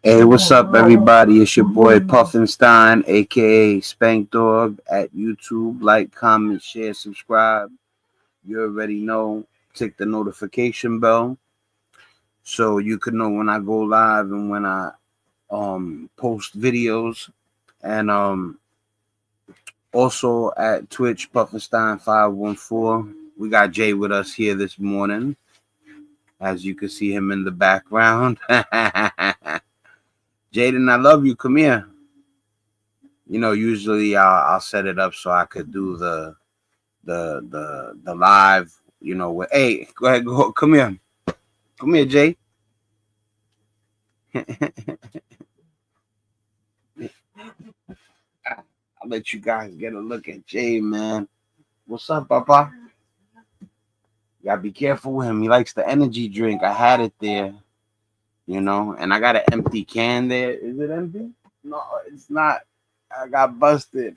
Hey, what's up, everybody? It's your boy Puffinstein, aka Spankdog, at YouTube. Like, comment, share, subscribe. You already know. Tick the notification bell so you can know when I go live and when I post videos. And also at Twitch Puffinstein 514. We got Jay with us here this morning, as you can see him in the background. Jaden, I love you. Come here. Usually I'll set it up so I could do the live. With hey, go ahead, come here, Jay. I'll let you guys get a look at Jay, man. What's up, Papa? You gotta be careful with him. He likes the energy drink. I had it there, and I got an empty can there. Is it empty? No, it's not. I got busted.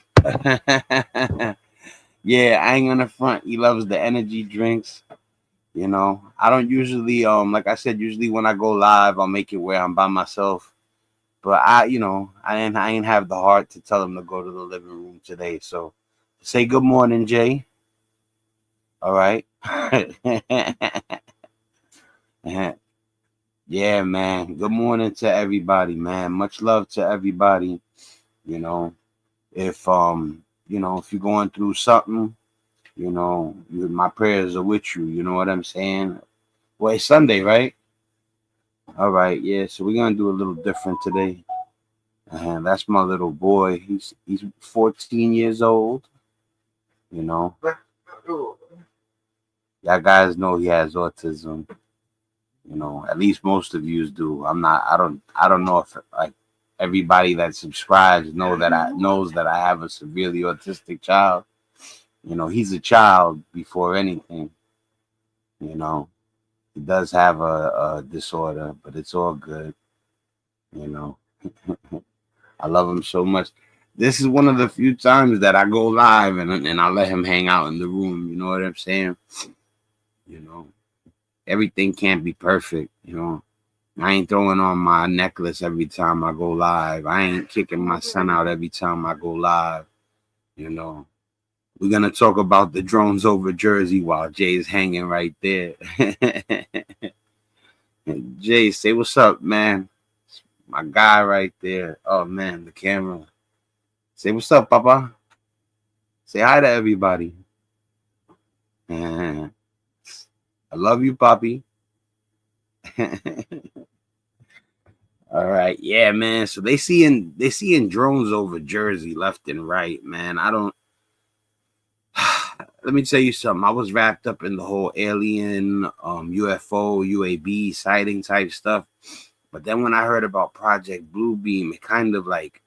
Yeah, I ain't gonna front. He loves the energy drinks. I don't usually like I said, usually when I go live I'll make it where I'm by myself. But I ain't have the heart to tell him to go to the living room today. So say good morning, Jay. All right. Yeah, man. Good morning to everybody, man. Much love to everybody. You know, if you're going through something, my prayers are with you. You know what I'm saying? Well, it's Sunday, right? All right, yeah. So we're gonna do a little different today. And that's my little boy. He's 14 years old. You know, y'all guys know he has autism. At least most of you do. I'm not. I don't know if like everybody that subscribes knows that I have a severely autistic child. He's a child before anything. You know, he does have a disorder, but it's all good. You know. I love him so much. This is one of the few times that I go live and I let him hang out in the room. You know what I'm saying? You know, everything can't be perfect. I ain't throwing on my necklace every time I go live. I ain't kicking my son out every time I go live. You know, we're gonna talk about the drones over Jersey while Jay's hanging right there. Jay, say what's up, man. My guy right there. Oh man, the camera. Say what's up, Papa. Say hi to everybody. I love you, Poppy. All right, yeah, man. So they seeing drones over Jersey left and right, man. I don't. Let me tell you something. I was wrapped up in the whole alien, UFO, UAB sighting type stuff, but then when I heard about Project Bluebeam, it kind of like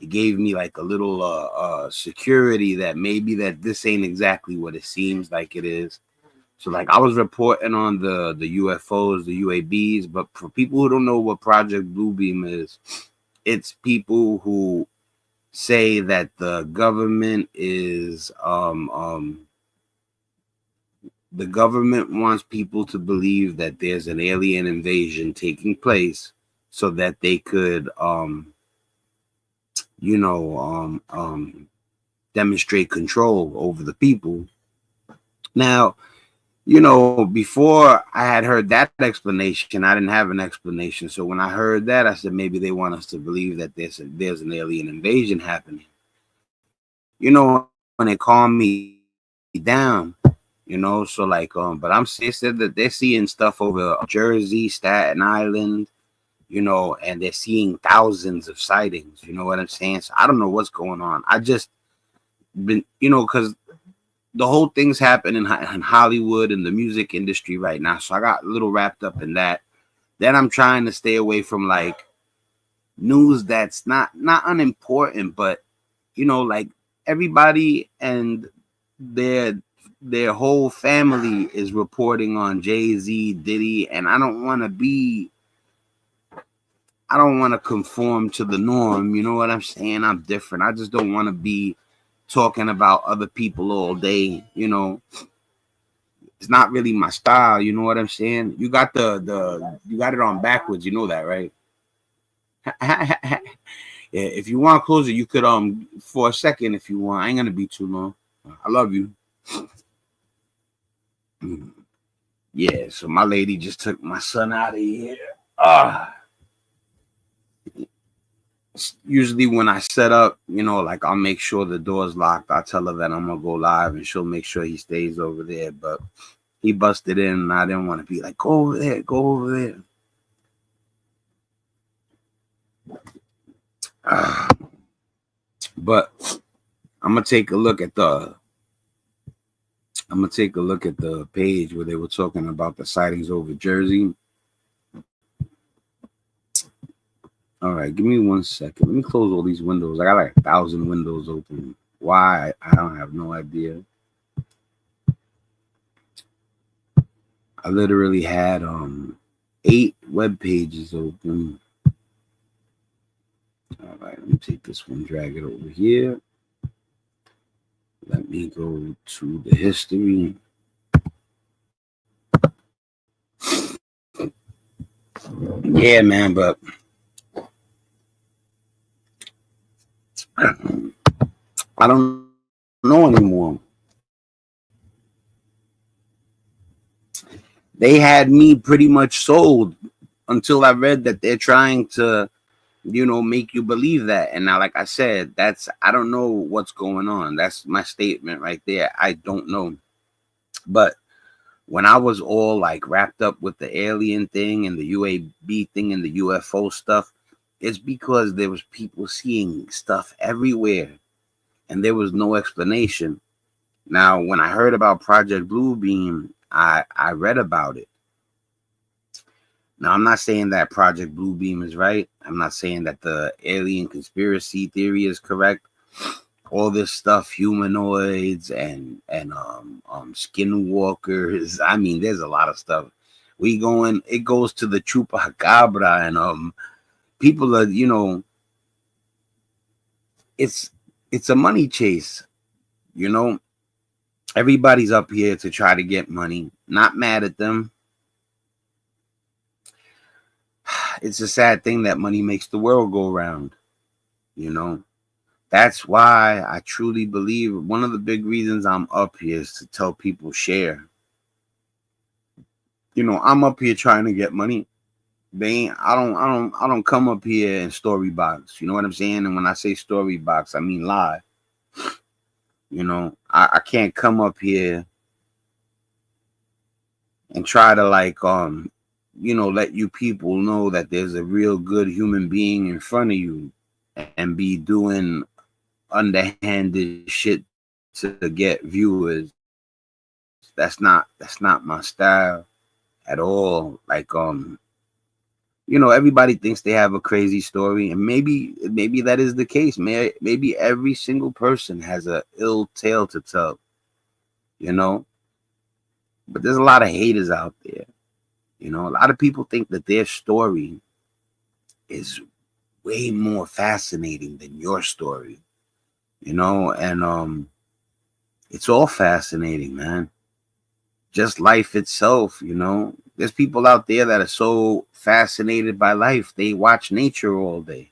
it gave me like a little security that maybe that this ain't exactly what it seems like it is. So like I was reporting on the UFOs, the UABs, but for people who don't know what Project Bluebeam is, it's people who say that the government wants people to believe that there's an alien invasion taking place so that they could you know demonstrate control over the people. Now, before I had heard that explanation, I didn't have an explanation. So when I heard that, I said maybe they want us to believe that there's an alien invasion happening. And it calmed me down. So like but they said that they're seeing stuff over Jersey, Staten Island, and they're seeing thousands of sightings. You know what I'm saying? So I don't know what's going on. I just been, because the whole thing's happening in Hollywood and the music industry right now. So I got a little wrapped up in that. Then I'm trying to stay away from like news that's not unimportant, but like everybody and their their whole family is reporting on Jay-Z, Diddy, and I don't want to conform to the norm. You know what I'm saying? I'm different. I just don't want to be talking about other people all day. It's not really my style. You know what I'm saying? You got you got it on backwards. You know that, right? Yeah, if you want to close it, you could for a second if you want. I ain't gonna be too long. I love you. Yeah, so my lady just took my son out of here. Usually when I set up, like I'll make sure the door's locked. I tell her that I'm gonna go live, and she'll make sure he stays over there. But he busted in, and I didn't want to be like, go over there, go over there. But I'm gonna take a look at the page where they were talking about the sightings over Jersey. All right, give me 1 second. Let me close all these windows. I got like 1,000 windows open. Why? I don't have no idea. I literally had 8 web pages open. All right, let me take this one, drag it over here. Let me go to the history. Yeah, man, but I don't know anymore. They had me pretty much sold until I read that they're trying to, make you believe that. And now, like I said, I don't know what's going on. That's my statement right there. I don't know. But when I was all like wrapped up with the alien thing and the UAB thing and the UFO stuff, it's because there was people seeing stuff everywhere and there was no explanation. Now, when I heard about Project Bluebeam, I read about it. Now, I'm not saying that Project Bluebeam is right. I'm not saying that the alien conspiracy theory is correct. All this stuff, humanoids and skinwalkers. I mean, there's a lot of stuff. It goes to the chupacabra and people are, it's a money chase, Everybody's up here to try to get money. Not mad at them. It's a sad thing that money makes the world go round, That's why I truly believe one of the big reasons I'm up here is to tell people share. I'm up here trying to get money. I don't come up here in story box. You know what I'm saying? And when I say story box, I mean live. I can't come up here and try to let you people know that there's a real good human being in front of you and be doing underhanded shit to get viewers. That's not my style at all. Everybody thinks they have a crazy story, and maybe that is the case. Maybe every single person has a ill tale to tell, but there's a lot of haters out there. A lot of people think that their story is way more fascinating than your story, and it's all fascinating, man. Just life itself, There's people out there that are so fascinated by life, they watch nature all day,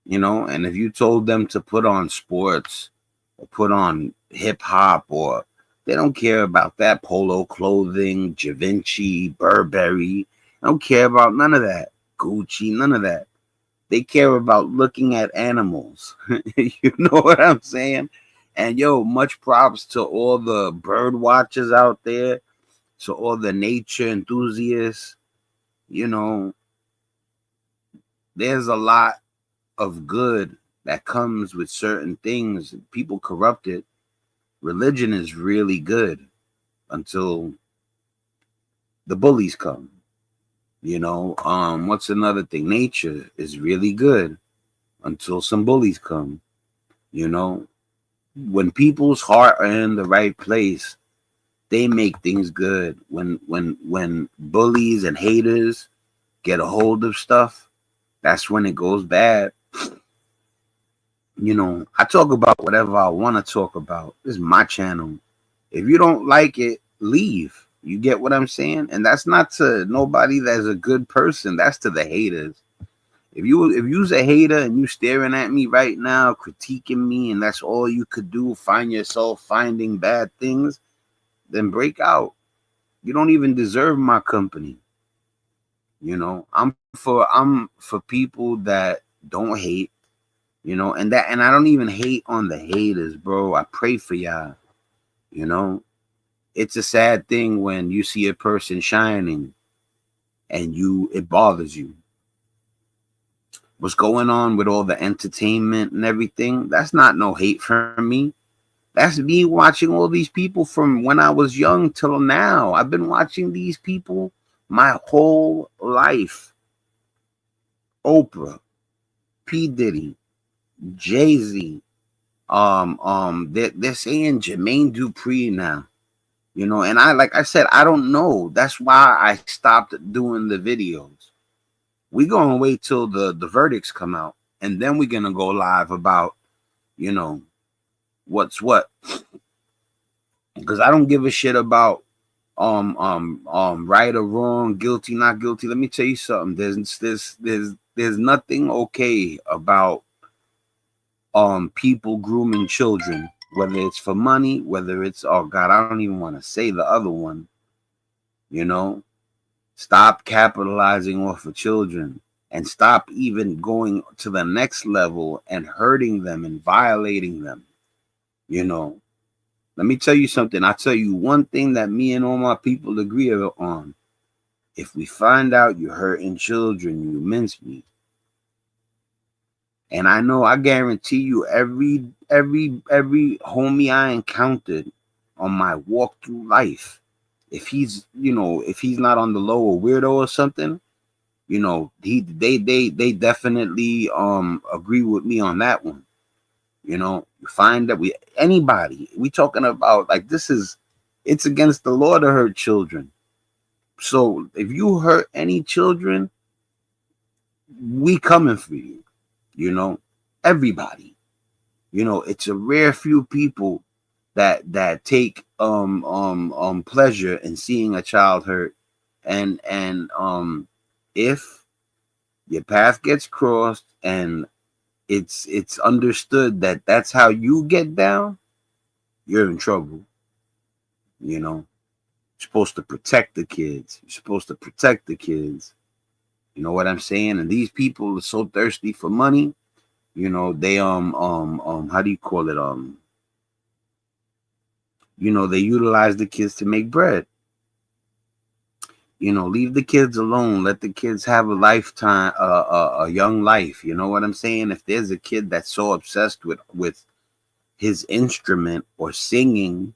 and if you told them to put on sports or put on hip hop, or they don't care about that, Polo clothing, Givenchy, Burberry, they don't care about none of that, Gucci, none of that. They care about looking at animals. You know what I'm saying? And much props to all the bird watchers out there, to all the nature enthusiasts. There's a lot of good that comes with certain things. People corrupt it. Religion is really good until the bullies come. What's another thing? Nature is really good until some bullies come. When people's heart are in the right place, they make things good. When bullies and haters get a hold of stuff, that's when it goes bad. I talk about whatever I want to talk about. This is my channel. If you don't like it, leave. You get what I'm saying? And that's not to nobody that's a good person. That's to the haters. If you's a hater and you staring at me right now, critiquing me, and that's all you could do, find yourself finding bad things, then break out. You don't even deserve my company. I'm for people that don't hate, and I don't even hate on the haters, bro. I pray for y'all. You know, it's a sad thing when you see a person shining and it bothers you. What's going on with all the entertainment and everything? That's not no hate for me. That's me watching all these people from when I was young till now. I've been watching these people my whole life. Oprah, P. Diddy, Jay-Z. They're saying Jermaine Dupri now. And like I said, I don't know. That's why I stopped doing the videos. We gonna wait till the verdicts come out, and then we're gonna go live about, what's what. Because I don't give a shit about right or wrong, guilty, not guilty. Let me tell you something. There's nothing okay about people grooming children, whether it's for money, whether it's, oh God, I don't even want to say the other one. Stop capitalizing off of children, and stop even going to the next level and hurting them and violating them. Let me tell you something. I'll tell you one thing that me and all my people agree on. If we find out you're hurting children, you mincemeat. And I guarantee you, every homie I encountered on my walk through life, if he's not on the low or weirdo or something, they definitely agree with me on that one. You find that we talking about, like, it's against the law to hurt children. So if you hurt any children, we coming for you. Everybody. It's a rare few people that take pleasure in seeing a child hurt, and if your path gets crossed and it's understood that that's how you get down, you're in trouble. You're supposed to protect the kids. You're supposed to protect the kids. You know what I'm saying? And these people are so thirsty for money. They how do you call it? They utilize the kids to make bread. Leave the kids alone. Let the kids have a lifetime, a young life. You know what I'm saying? If there's a kid that's so obsessed with his instrument or singing,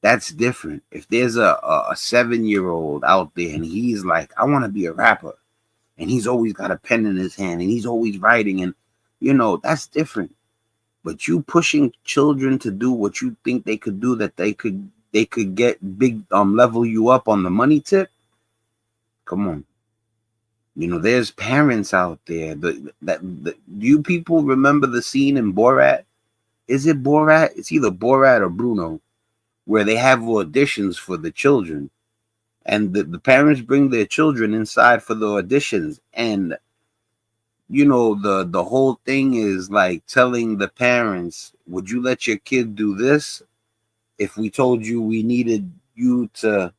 that's different. If there's a 7-year-old out there and he's like, I want to be a rapper, and he's always got a pen in his hand and he's always writing, and that's different. But you pushing children to do what you think they could do, that they could get big, level you up on the money tip. Come on. There's parents out there do you people remember the scene in Borat? Is it Borat? It's either Borat or Bruno, where they have auditions for the children, and the parents bring their children inside for the auditions, and the whole thing is like telling the parents, would you let your kid do this if we told you we needed you to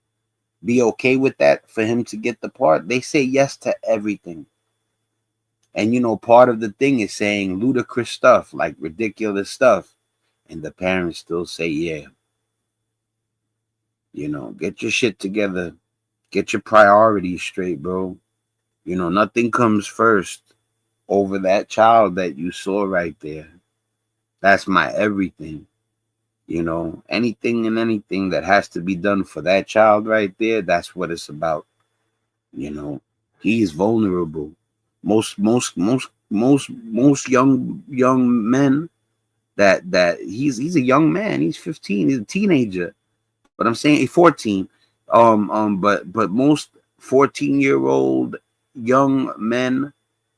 be okay with that for him to get the part? They say yes to everything. And part of the thing is saying ludicrous stuff, like ridiculous stuff, and the parents still say yeah. Get your shit together. Get your priorities straight, bro. Nothing comes first over that child that you saw right there. That's my everything. Anything and anything that has to be done for that child right there, that's what it's about. He's vulnerable. Most young men that he's a young man. He's 15. He's a teenager. But I'm saying he's 14. But most 14-year-old young men,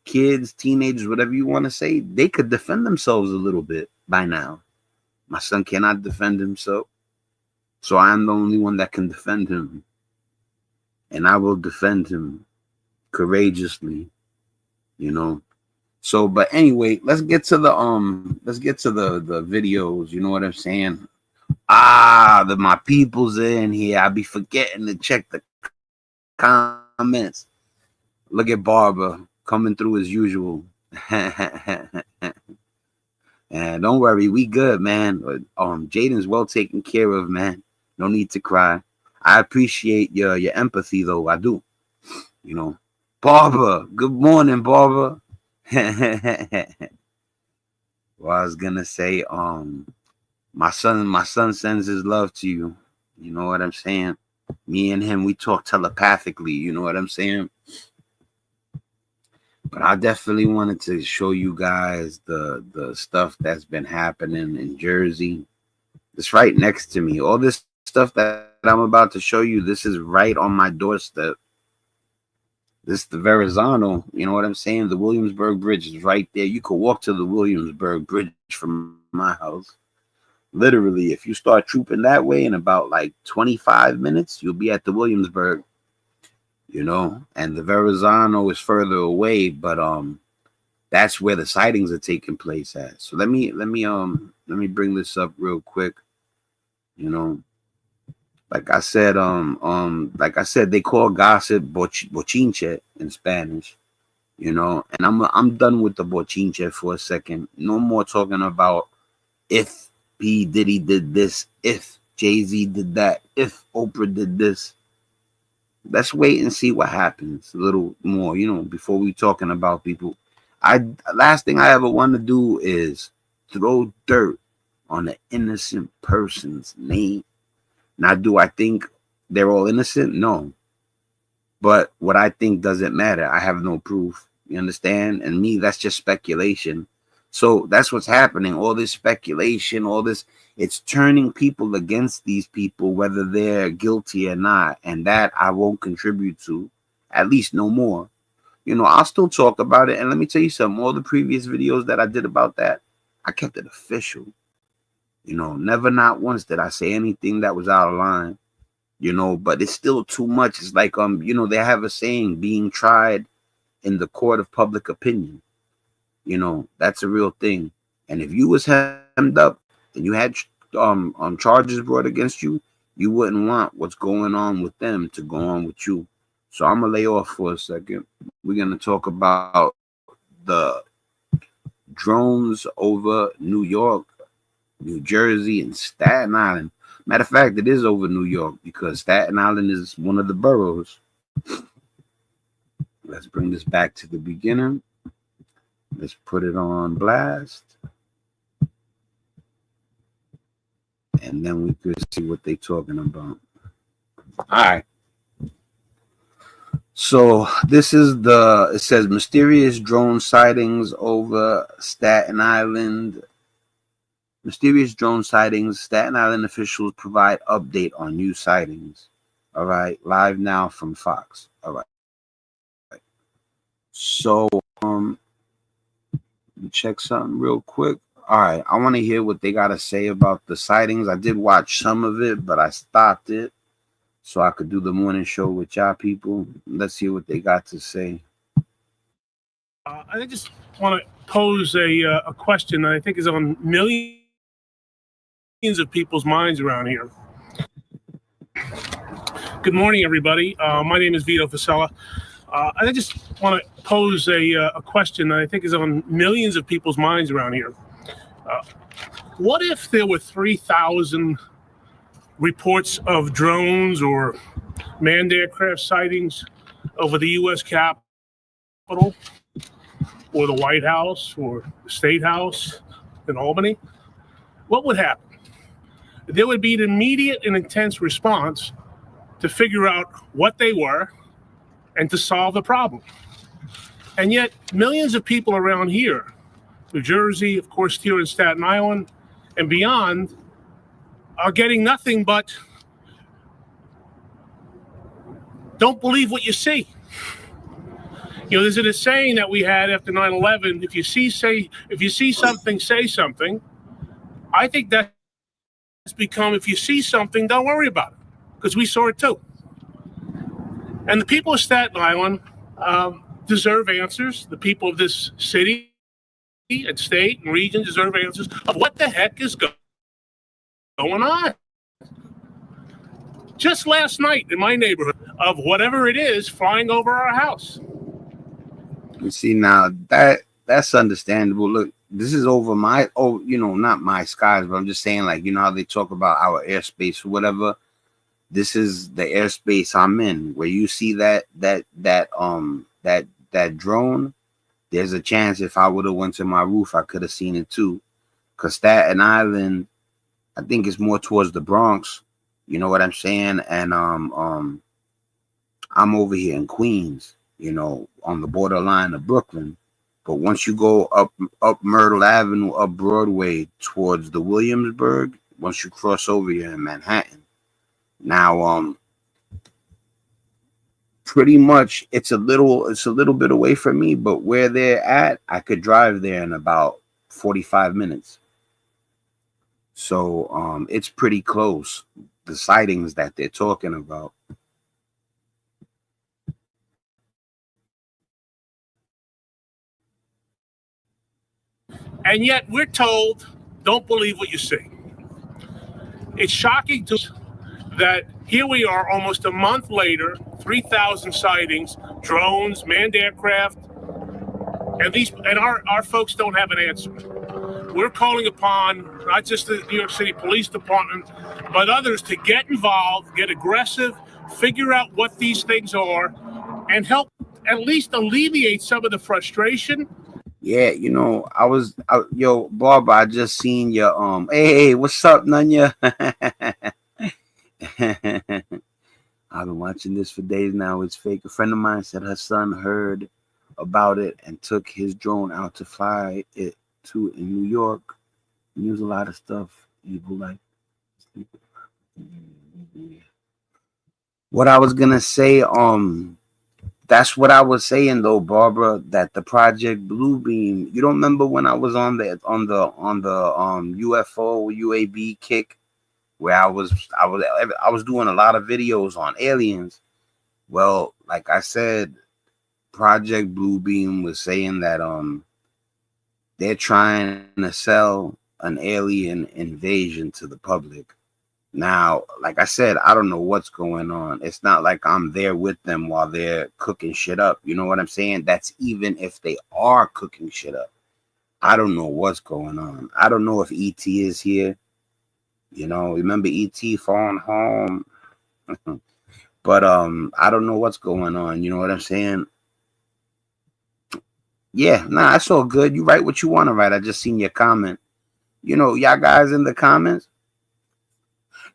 kids, teenagers, whatever you want to say, they could defend themselves a little bit by now. My son cannot defend himself, so I am the only one that can defend him, and I will defend him courageously. So, but anyway, let's get to the videos. You know what I'm saying? My people's in here. I be forgetting to check the comments. Look at Barber coming through as usual. And don't worry, we good, man. Jaden's well taken care of, man. No need to cry. I appreciate your empathy, though. I do. You know, Barber. Good morning, Barber. Well, I was gonna say, my son sends his love to you. You know what I'm saying? Me and him, we talk telepathically. You know what I'm saying? But I definitely wanted to show you guys the stuff that's been happening in Jersey. It's right next to me. All this stuff that I'm about to show you, this is right on my doorstep. This the Verrazano, you know what I'm saying? The Williamsburg Bridge is right there. You could walk to the Williamsburg Bridge from my house. Literally, if you start trooping that way in about like 25 minutes, you'll be at the Williamsburg, you know, and the Verrazano is further away, but that's where the sightings are taking place at. So let me bring this up real quick. You know, like I said, they call gossip bochinche in Spanish. You know, and I'm done with the bochinche for a second. No more talking about if P Diddy did this, if Jay-Z did that, if Oprah did this. Let's wait and see what happens a little more, you know, before we talking about people. Last thing I ever want to do is throw dirt on an innocent person's name. Now, do I think they're all innocent? No. But what I think doesn't matter. I have no proof. You understand? And me, that's just speculation. So that's what's happening. All this speculation, all this, it's turning people against these people, whether they're guilty or not. And that I won't contribute to, at least no more. You know, I'll still talk about it. And let me tell you something. All the previous videos that I did about that, I kept it official. You know, never not once did I say anything that was out of line. You know, but it's still too much. It's like, you know, they have a saying, being tried in the court of public opinion. You know, that's a real thing. And if you was hemmed up and you had charges brought against you, you wouldn't want what's going on with them to go on with you. So I'm gonna lay off for a second. We're gonna talk about the drones over New York, New Jersey, and Staten Island. Matter of fact, it is over New York because Staten Island is one of the boroughs. Let's bring this back to the beginning. Let's put it on blast. And then we could see what they're talking about. All right. So this is it says mysterious drone sightings over Staten Island. Mysterious drone sightings. Staten Island officials provide update on new sightings. All right. Live now from Fox. All right. So, check something real quick. All right. I want to hear what they got to say about the sightings. I did watch some of it, but I stopped it so I could do the morning show with y'all people. Let's hear what they got to say. I just want to pose a question that I think is on millions of people's minds around here. Good morning, everybody. My name is Vito Fasella. I just want to pose a question that I think is on millions of people's minds around here. What if there were 3,000 reports of drones or manned aircraft sightings over the U.S. Capitol or the White House or the State House in Albany? What would happen? There would be an immediate and intense response to figure out what they were and to solve the problem. And yet, millions of people around here, New Jersey, of course, here in Staten Island, and beyond, are getting nothing but don't believe what you see. You know, there's a saying that we had after 9/11, if you see something, say something. I think that's become, if you see something, don't worry about it, because we saw it too. And the people of Staten Island deserve answers. The people of this city and state and region deserve answers of what the heck is going on. Just last night in my neighborhood, of whatever it is flying over our house. You see, now that's understandable. Look, this is over my, not my skies, but I'm just saying, like, you know how they talk about our airspace or whatever. This is the airspace I'm in. Where you see that drone, there's a chance if I would have went to my roof, I could have seen it too. Cause Staten Island, I think it's more towards the Bronx. You know what I'm saying? And I'm over here in Queens, on the borderline of Brooklyn. But once you go up Myrtle Avenue, up Broadway towards the Williamsburg, once you cross over here in Manhattan, now pretty much it's a little bit away from me, but where they're at, I could drive there in about 45 minutes. So it's pretty close. The sightings that they're talking about. And yet we're told, don't believe what you see. It's shocking to us that here we are almost a month later, 3,000 sightings, drones, manned aircraft, and our folks don't have an answer. We're calling upon not just the New York City Police Department, but others to get involved, get aggressive, figure out what these things are, and help at least alleviate some of the frustration. Yeah, yo, Barbara, I just seen your hey, what's up, Nunya? I've been watching this for days now. It's fake. A friend of mine said her son heard about it and took his drone out to fly it to in New York. He used a lot of stuff. Evil like. What I was gonna say, that's what I was saying though, Barbara, that the Project Bluebeam, you don't remember when I was on the UFO UAB kick where I was doing a lot of videos on aliens. Well, like I said, Project Bluebeam was saying that they're trying to sell an alien invasion to the public. Now, like I said, I don't know what's going on. It's not like I'm there with them while they're cooking shit up. You know what I'm saying? That's even if they are cooking shit up. I don't know what's going on. I don't know if ET is here. Remember ET falling home? But I don't know what's going on. You know what I'm saying? Yeah, nah, that's all good. You write what you want to write. I just seen your comment. Y'all guys in the comments.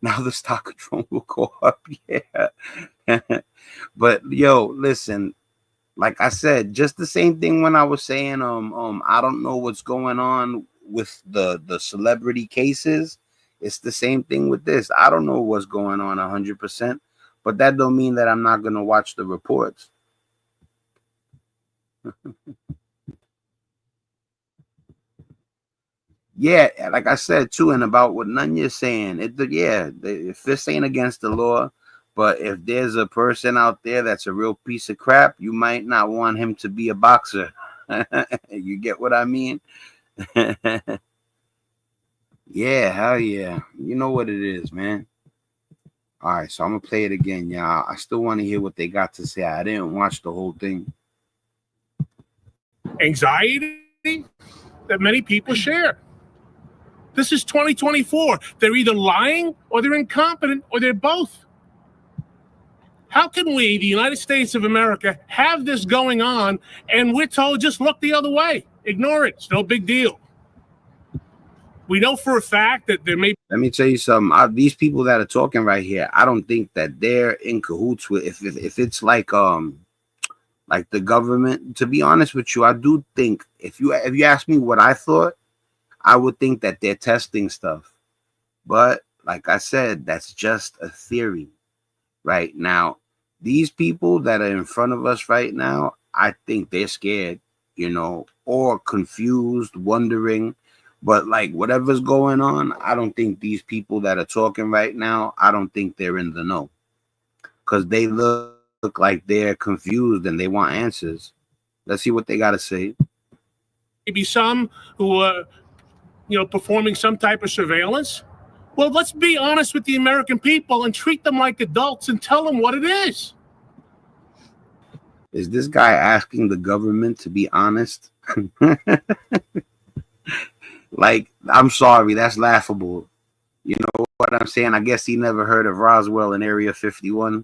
Now the stock of drone will go up. Yeah. But yo, listen, like I said, just the same thing when I was saying, I don't know what's going on with the celebrity cases. It's the same thing with this. I don't know what's going on 100%, but that don't mean that I'm not going to watch the reports. Yeah, like I said too, and about what Nunya's saying, if this ain't against the law, but if there's a person out there that's a real piece of crap, you might not want him to be a boxer. You get what I mean? Yeah, hell yeah. You know what it is, man. All right, so I'm gonna play it again, y'all. I still want to hear what they got to say. I didn't watch the whole thing. Anxiety that many people share. This is 2024. They're either lying or they're incompetent or they're both. How can we, the United States of America, have this going on and we're told just look the other way? Ignore it. It's no big deal. We know for a fact that there may be. Let me tell you something. These people that are talking right here, I don't think that they're in cahoots with if it's like the government. To be honest with you, I do think if you ask me what I thought, I would think that they're testing stuff. But like I said, that's just a theory. Right now, these people that are in front of us right now, I think they're scared, or confused, wondering. But like whatever's going on, I don't think these people that are talking right now, I don't think they're in the know. Because they look like they're confused and they want answers. Let's see what they got to say. maybe some who are, performing some type of surveillance. Well, let's be honest with the American people and treat them like adults and tell them what it is. Is this guy asking the government to be honest? Like, I'm sorry, that's laughable. You know what I'm saying? I guess he never heard of Roswell in Area 51.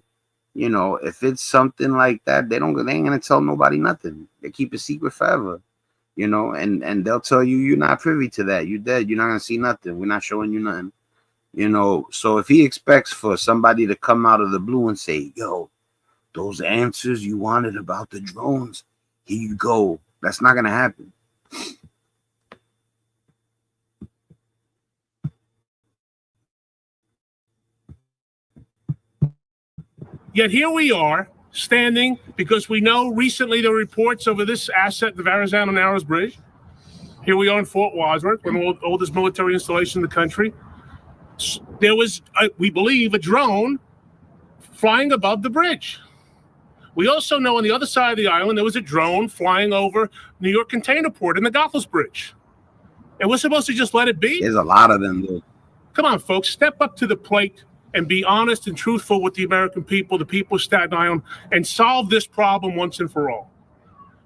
If it's something like that, they ain't gonna tell nobody nothing. They keep it secret forever. And they'll tell you you're not privy to that. You dead. You're not gonna see nothing. We're not showing you nothing. So if he expects for somebody to come out of the blue and say, yo, those answers you wanted about the drones, here you go. That's not gonna happen. Yet here we are, standing, because we know recently the reports over this asset, the Verrazano Narrows Bridge. Here we are in Fort Wadsworth, one of the oldest military installations in the country. There was, we believe, a drone flying above the bridge. We also know on the other side of the island, there was a drone flying over New York Container Port and the Goethals Bridge. And we're supposed to just let it be? There's a lot of them, though. Come on, folks, step up to the plate and be honest and truthful with the American people, the people of Staten Island, and solve this problem once and for all.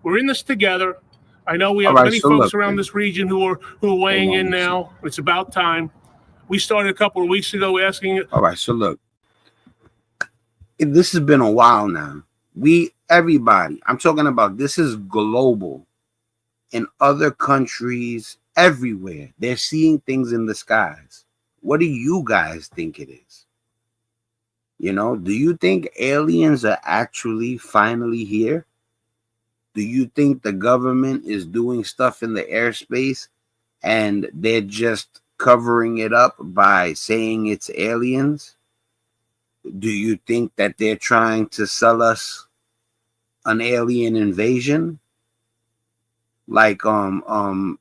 We're in this together. I know we have many folks around this region who are weighing in now. It's about time. We started a couple of weeks ago asking it. All right, so look, this has been a while now. Everybody, I'm talking about, this is global. In other countries, everywhere, they're seeing things in the skies. What do you guys think it is? Do you think aliens are actually finally here? Do you think the government is doing stuff in the airspace and they're just covering it up by saying it's aliens? Do you think that they're trying to sell us an alien invasion? Like, when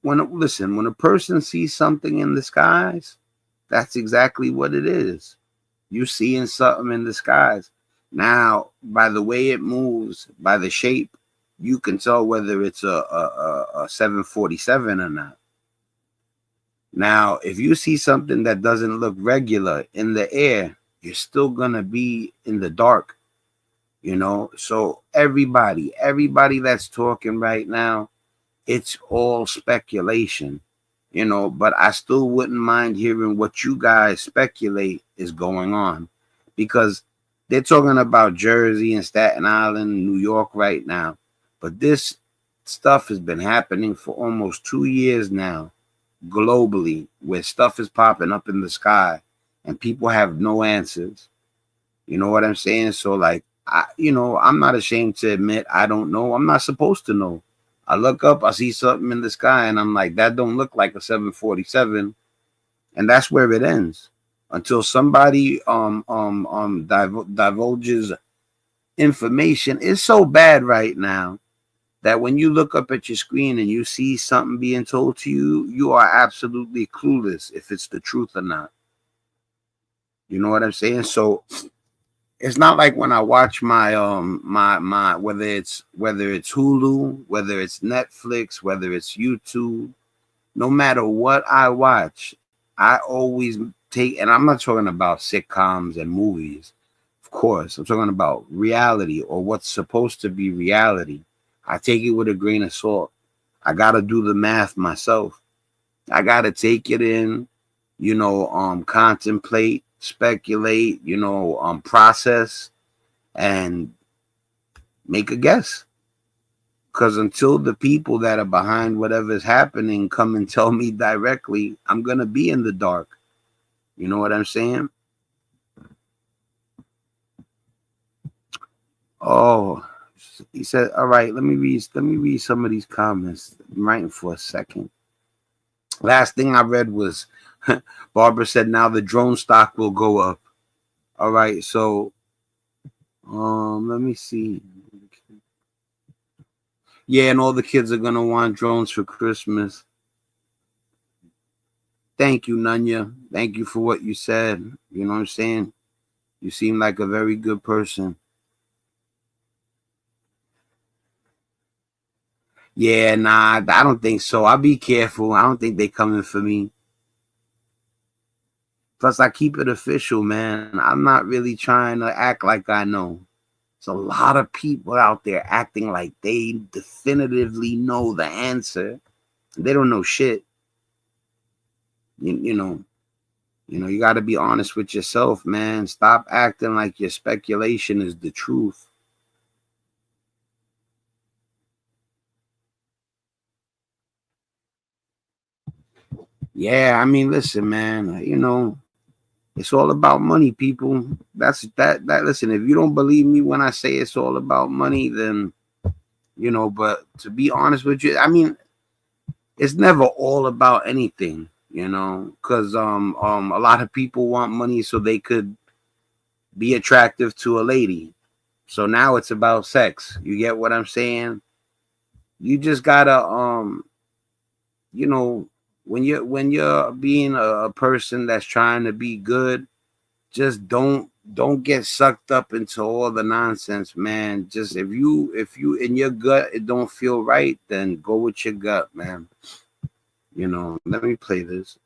a person sees something in the skies, that's exactly what it is. You seeing something in the skies. Now, by the way it moves, by the shape, you can tell whether it's a 747 or not. Now, if you see something that doesn't look regular in the air, you're still gonna be in the dark. So everybody that's talking right now, it's all speculation. But I still wouldn't mind hearing what you guys speculate is going on, because they're talking about Jersey and Staten Island, New York right now. But this stuff has been happening for almost 2 years now, globally, where stuff is popping up in the sky and people have no answers. You know what I'm saying? So, like, I'm not ashamed to admit I don't know. I'm not supposed to know. I look up, I see something in the sky, and I'm like, that don't look like a 747, and that's where it ends. Until somebody divulges information. It's so bad right now that when you look up at your screen and you see something being told to you, you are absolutely clueless if it's the truth or not. You know what I'm saying? So it's not like when I watch my my whether it's Hulu, whether it's Netflix, whether it's YouTube, no matter what I watch, I always take, and I'm not talking about sitcoms and movies, of course. I'm talking about reality, or what's supposed to be reality. I take it with a grain of salt. I gotta do the math myself. I gotta take it in, contemplate, speculate, process, and make a guess. Because until the people that are behind whatever is happening come and tell me directly, I'm gonna be in the dark. You know what I'm saying? Oh, he said, all right, let me read some of these comments. I'm writing for a second. Last thing I read was Barbara said now the drone stock will go up. All right, so let me see. Yeah, and all the kids are gonna want drones for Christmas. Thank you, Nunya. Thank you for what you said. You know what I'm saying? You seem like a very good person. Yeah, nah, I don't think so. I'll be careful. I don't think they coming for me. Plus, I keep it official, man. I'm not really trying to act like I know. There's a lot of people out there acting like they definitively know the answer. They don't know shit. You know, you got to be honest with yourself, man. Stop acting like your speculation is the truth. Yeah, I mean, listen, man. It's all about money, people. That's that. That listen. If you don't believe me when I say it's all about money, then But to be honest with you, I mean, it's never all about anything, because a lot of people want money so they could be attractive to a lady. So now it's about sex. You get what I'm saying? You just gotta you know when you're being a person that's trying to be good, just don't get sucked up into all the nonsense, man. Just if you in your gut it don't feel right, then go with your gut, man. Let me play this.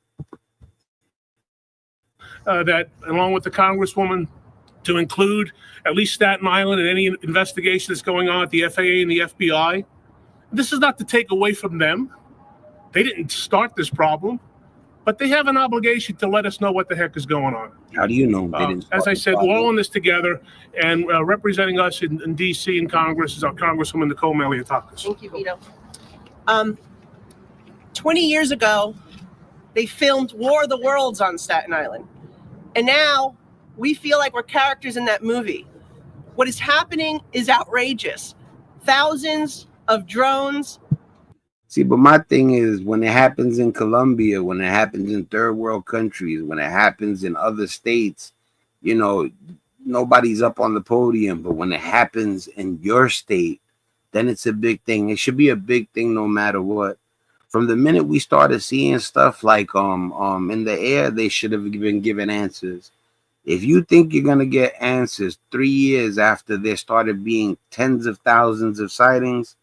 That, along with the Congresswoman, to include at least Staten Island in any investigation that's going on at the FAA and the FBI. This is not to take away from them. They didn't start this problem, but they have an obligation to let us know what the heck is going on. How do you know they didn't as start I the said, we're problem? all in this together, and representing us in D.C. and Congress is our Congresswoman Nicole Maliotakis. Thank you, Vito. 20 years ago, they filmed War of the Worlds on Staten Island. And now we feel like we're characters in that movie. What is happening is outrageous. Thousands of drones. See, but my thing is, when it happens in Colombia, when it happens in third world countries, when it happens in other states, nobody's up on the podium. But when it happens in your state, then it's a big thing. It should be a big thing no matter what. From the minute we started seeing stuff like in the air, they should have been given answers. If you think you're gonna get answers 3 years after there started being tens of thousands of sightings,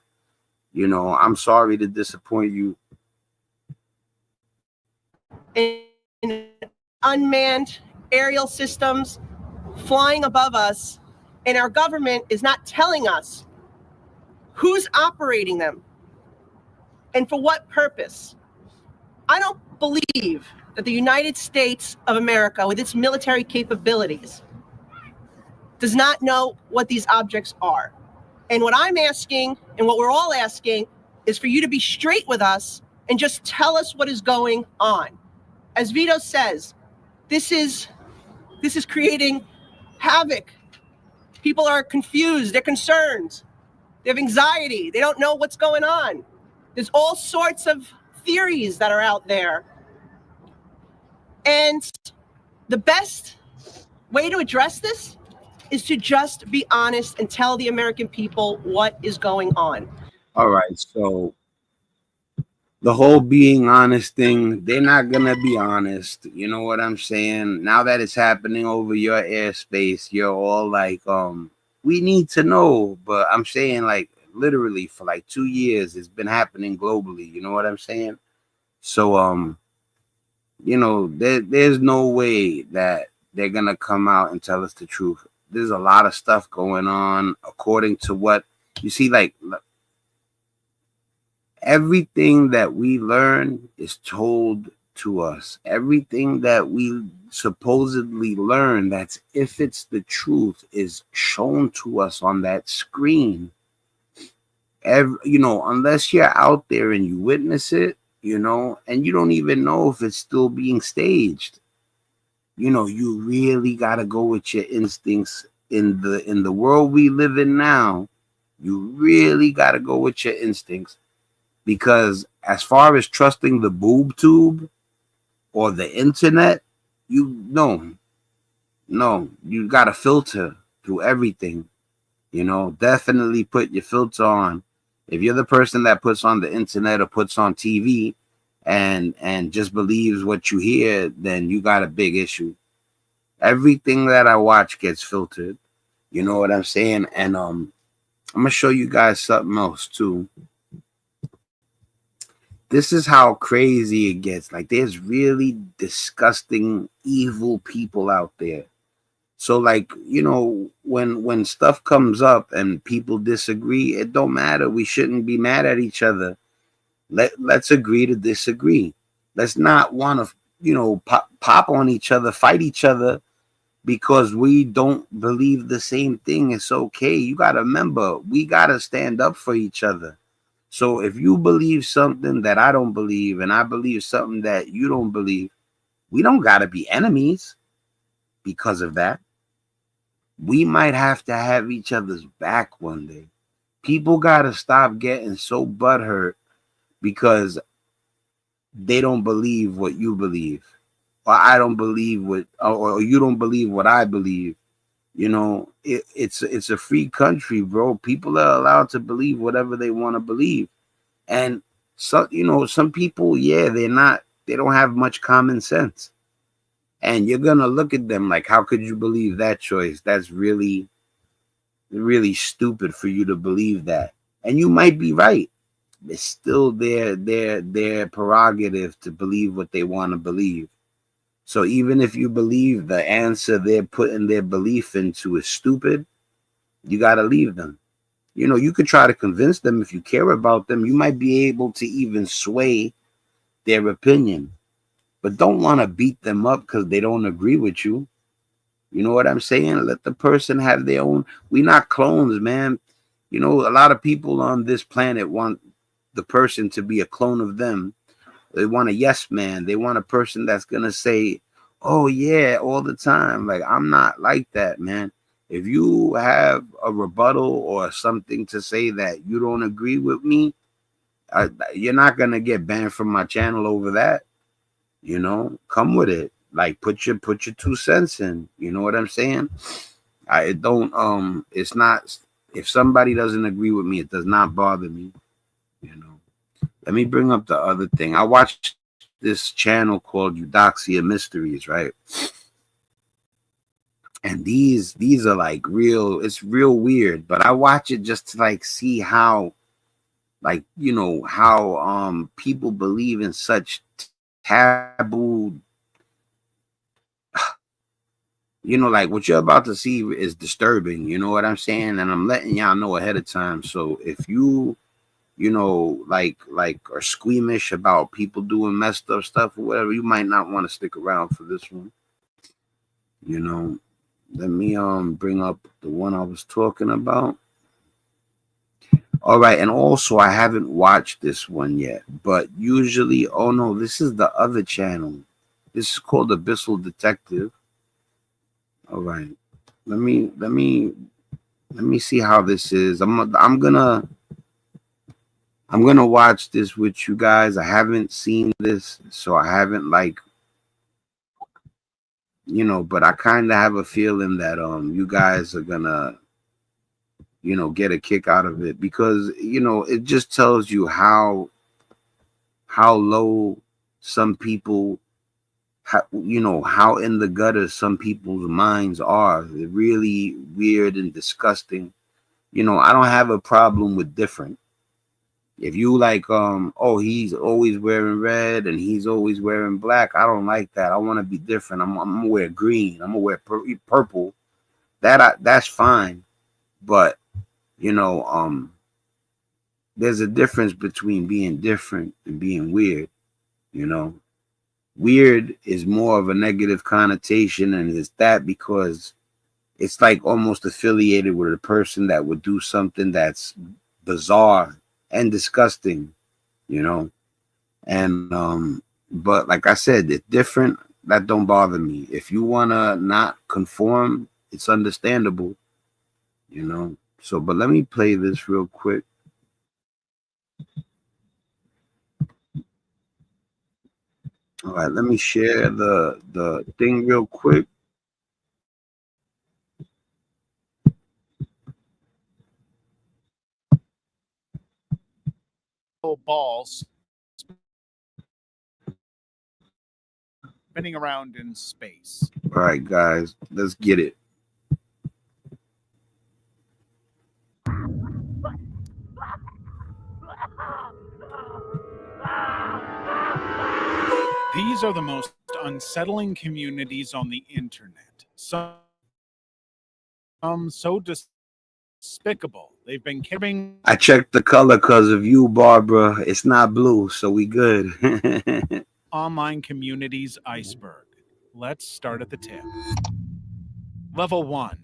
I'm sorry to disappoint you. In unmanned aerial systems flying above us, and our government is not telling us who's operating them and for what purpose. I don't believe that the United States of America, with its military capabilities, does not know what these objects are. And what I'm asking, and what we're all asking, is for you to be straight with us and just tell us what is going on. As Vito says, this is creating havoc. People are confused, they're concerned, they have anxiety, they don't know what's going on. There's all sorts of theories that are out there. And the best way to address this is to just be honest and tell the American people what is going on. All right, so the whole being honest thing, they're not gonna be honest. You know what I'm saying? Now that it's happening over your airspace, you're all like, we need to know. But I'm saying, like, literally for like 2 years, it's been happening globally. You know what I'm saying? So, there's no way that they're gonna come out and tell us the truth. There's a lot of stuff going on according to what you see. Like, everything that we learn is told to us. Everything that we supposedly learn, that's if it's the truth, is shown to us on that screen. Unless you're out there and you witness it, and you don't even know if it's still being staged. You really got to go with your instincts in the world we live in now. You really got to go with your instincts, because as far as trusting the boob tube or the internet, you got to filter through everything. Definitely put your filter on. If you're the person that puts on the internet or puts on TV and just believes what you hear, then you got a big issue. Everything that I watch gets filtered. You know what I'm saying? And I'm gonna show you guys something else too. this is how crazy it gets. Like, there's really disgusting, evil people out there. So, like, when stuff comes up and people disagree, it don't matter. We shouldn't be mad at each other. Let's agree to disagree. Let's not want to, pop on each other, fight each other because we don't believe the same thing. It's okay. You got to remember, we got to stand up for each other. So if you believe something that I don't believe and I believe something that you don't believe, we don't got to be enemies because of that. We might have to have each other's back one day. People got to stop getting so butthurt because they don't believe what you believe, or I don't believe what, or you don't believe what I believe. It's a free country, bro. People are allowed to believe whatever they want to believe. And so, some people, yeah, they don't have much common sense. And you're going to look at them like, how could you believe that choice? That's really, really stupid for you to believe that. And you might be right. It's still their prerogative to believe what they want to believe. So even if you believe the answer they're putting their belief into is stupid, you got to leave them. You could try to convince them if you care about them. You might be able to even sway their opinion, but don't want to beat them up because they don't agree with you. You know what I'm saying? Let the person have their own. We're not clones, man. A lot of people on this planet want the person to be a clone of them. They want a yes man. They want a person that's going to say, oh, yeah, all the time. Like, I'm not like that, man. If you have a rebuttal or something to say that you don't agree with me, you're not going to get banned from my channel over that. Come with it. Like, put your 2 cents in. You know what I'm saying? It's not, if somebody doesn't agree with me, it does not bother me. Let me bring up the other thing. I watched this channel called Eudoxia Mysteries, right? And these are like it's real weird, but I watch it just to like see how, like, how people believe in such taboo. Like what you're about to see is disturbing, you know what I'm saying? And I'm letting y'all know ahead of time. So if you like are squeamish about people doing messed up stuff or whatever, you might not want to stick around for this one. Let me bring up the one I was talking about. All right, and also I haven't watched this one yet, but usually, oh no, this is the other channel. This is called Abyssal Detective. All right, let me see how this is. I'm gonna watch this with you guys. I haven't seen this, so I haven't but I kind of have a feeling that you guys are gonna get a kick out of it, because it just tells you how low some people, how in the gutter some people's minds are. They're really weird and disgusting. I don't have a problem with different. If you like, oh, he's always wearing red and he's always wearing black, I don't like that. I want to be different. I'm gonna wear green. I'm gonna wear purple. That's fine. But there's a difference between being different and being weird. Weird is more of a negative connotation, and it's that because it's like almost affiliated with a person that would do something that's bizarre and disgusting, and but like I said, it's different. That don't bother me. If you want to not conform, it's understandable, so, but let me play this real quick. All right, let me share the thing real quick. Balls spinning around in space. All right, guys, let's get it. These are the most unsettling communities on the internet. Some so despicable. They've been killing. I checked the color because of you, Barbara. It's not blue, so we good. Online communities iceberg. Let's start at the tip. Level 1.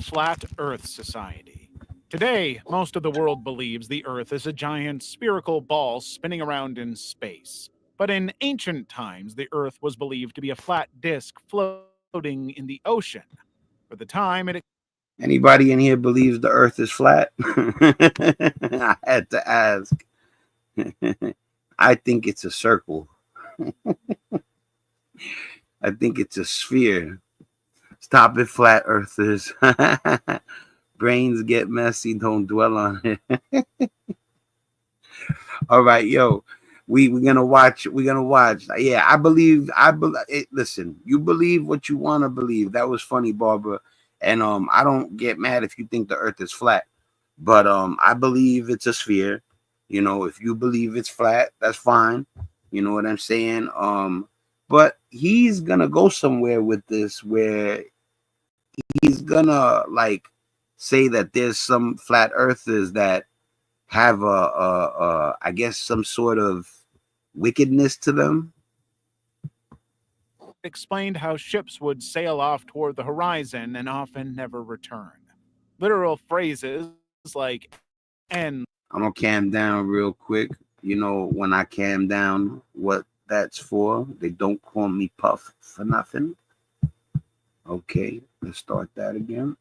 Flat Earth Society. Today, most of the world believes the Earth is a giant spherical ball spinning around in space. But in ancient times, the Earth was believed to be a flat disk floating in the ocean. For the time, it Anybody in here believes the earth is flat? I had to ask. I think it's a circle. I think it's a sphere. Stop it, flat earthers. Brains get messy, don't dwell on it. All right, yo. We're gonna watch. Yeah, I believe. Listen, you believe what you want to believe. That was funny, Barbara. And I don't get mad if you think the earth is flat. But I believe it's a sphere. You know, if you believe it's flat, that's fine. You know what I'm saying? But he's gonna go somewhere with this where he's gonna like say that there's some flat earthers that have I guess some sort of wickedness to them. explained how ships would sail off toward the horizon and often never return. Literal phrases like "and" I'm gonna calm down real quick. You know, when I calm down, what that's for. They don't call me Puff for nothing. Okay, let's start that again.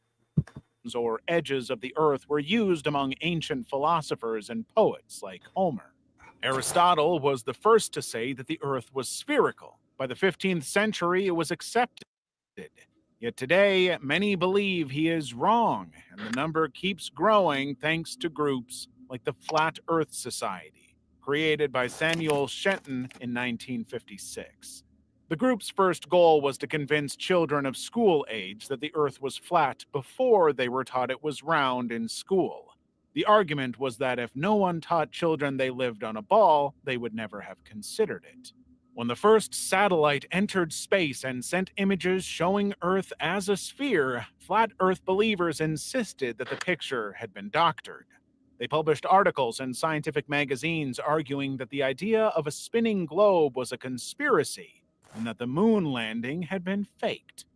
or edges of the earth were used among ancient philosophers and poets like Homer. Aristotle was the first to say that the earth was spherical. By the 15th century, it was accepted. Yet today, many believe he is wrong, and the number keeps growing thanks to groups like the Flat Earth Society, created by Samuel Shenton in 1956. The group's first goal was to convince children of school age that the Earth was flat before they were taught it was round in school. The argument was that if no one taught children they lived on a ball, they would never have considered it. When the first satellite entered space and sent images showing Earth as a sphere, flat Earth believers insisted that the picture had been doctored. They published articles in scientific magazines arguing that the idea of a spinning globe was a conspiracy and that the moon landing had been faked.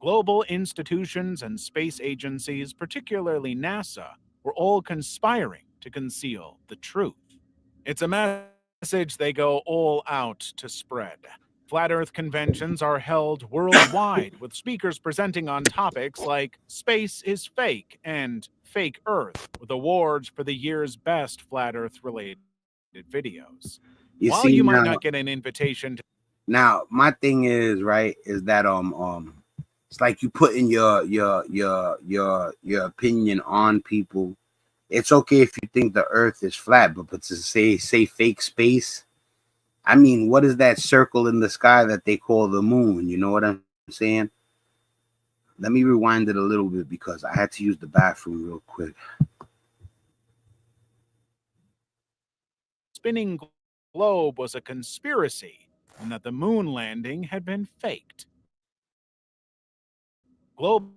Global institutions and space agencies, particularly NASA, were all conspiring to conceal the truth. It's a message they go all out to spread. Flat Earth conventions are held worldwide, with speakers presenting on topics like space is fake and fake Earth, with awards for the year's best Flat Earth related videos. You While see you might now, not get an invitation to my thing is right is that it's like you putting your opinion on people. It's okay if you think the earth is flat, but to say fake space, I mean, what is that circle in the sky that they call the moon? You know what I'm saying? Let me rewind it a little bit because I had to use the bathroom real quick. spinning globe was a conspiracy and that the moon landing had been faked. Global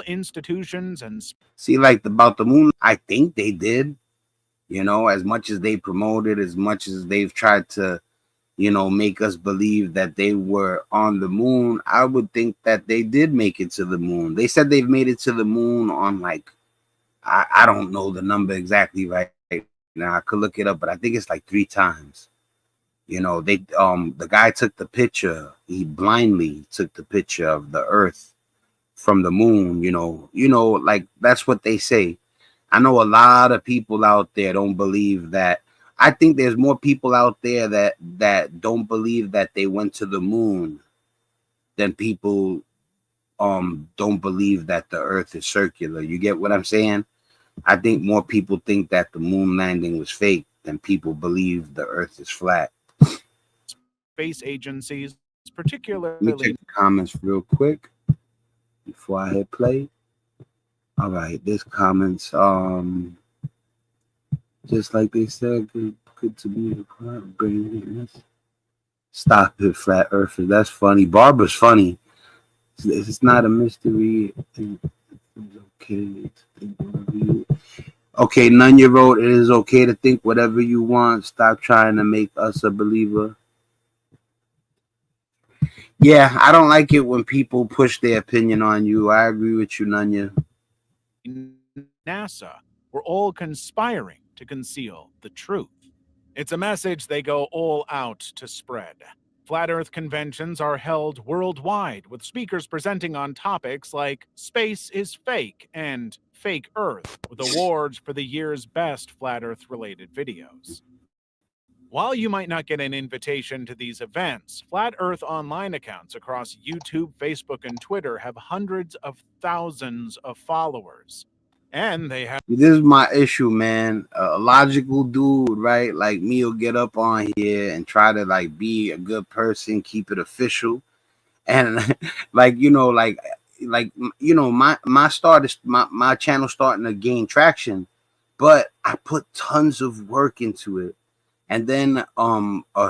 institutions and See, like about the moon, I think they did. You know, as much as they promoted, as much as they've tried to, you know, make us believe that they were on the moon, I would think that they did make it to the moon. They said they've made it to the moon on like, I don't know the number exactly right now. I could look it up, but I think it's like 3 times. You know, the guy took the picture. He blindly took the picture of the Earth from the moon. Like that's what they say. I know a lot of people out there don't believe that. I think there's more people out there that don't believe that they went to the moon than people don't believe that the earth is circular. You get what I'm saying? I think more people think that the moon landing was fake than people believe the earth is flat. space agencies, Let me particularly check the comments real quick before I hit play. All right, this comments just like they said, good to be the bringing this. Stop it, flat earthers. That's funny. Barbara's funny. It's not a mystery. It's okay. Okay, none you wrote. It is okay to think whatever you want. Stop trying to make us a believer. Yeah, I don't like it when people push their opinion on you. I agree with you, Nunya. NASA were all conspiring to conceal the truth. It's a message they go all out to spread. Flat Earth conventions are held worldwide, with speakers presenting on topics like space is fake and fake Earth, with awards for the year's best Flat Earth related videos. While you might not get an invitation to these events, Flat Earth online accounts across YouTube, Facebook, and Twitter have hundreds of thousands of followers. And they have. This is my issue, man. A logical dude, right? Like me will get up on here and try to like be a good person, keep it official. And like, my channel starting to gain traction, but I put tons of work into it. And then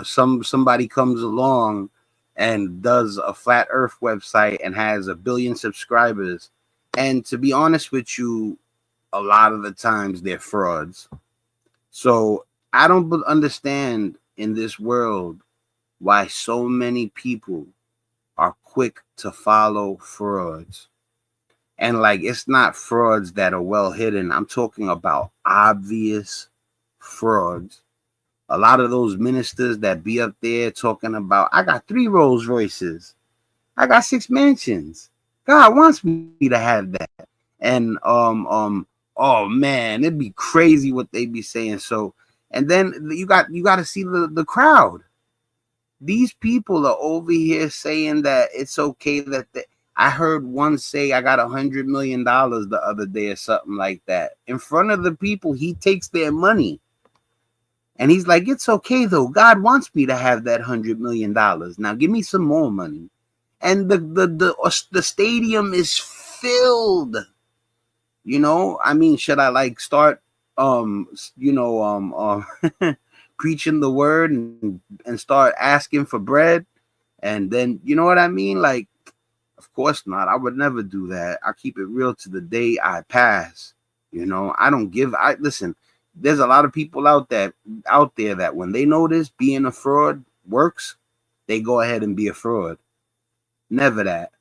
somebody comes along and does a flat earth website and has 1 billion subscribers. And to be honest with you, a lot of the times they're frauds. So I don't understand in this world why so many people are quick to follow frauds. And like, it's not frauds that are well hidden. I'm talking about obvious frauds. A lot of those ministers that be up there talking about, I got 3 Rolls Royces, I got 6 mansions. God wants me to have that. And oh man, it'd be crazy what they be saying. So, and then you got to see the crowd. These people are over here saying that it's okay that I heard one say I got $100 million the other day or something like that. In front of the people, he takes their money. And he's like, it's okay though. God wants me to have that $100 million. Now give me some more money. And the stadium is filled. You know, I mean, should I like start preaching the word and start asking for bread? And then, you know what I mean? Like, of course not. I would never do that. I keep it real to the day I pass. You know, listen, there's a lot of people out there that when they notice being a fraud works, they go ahead and be a fraud. Never that.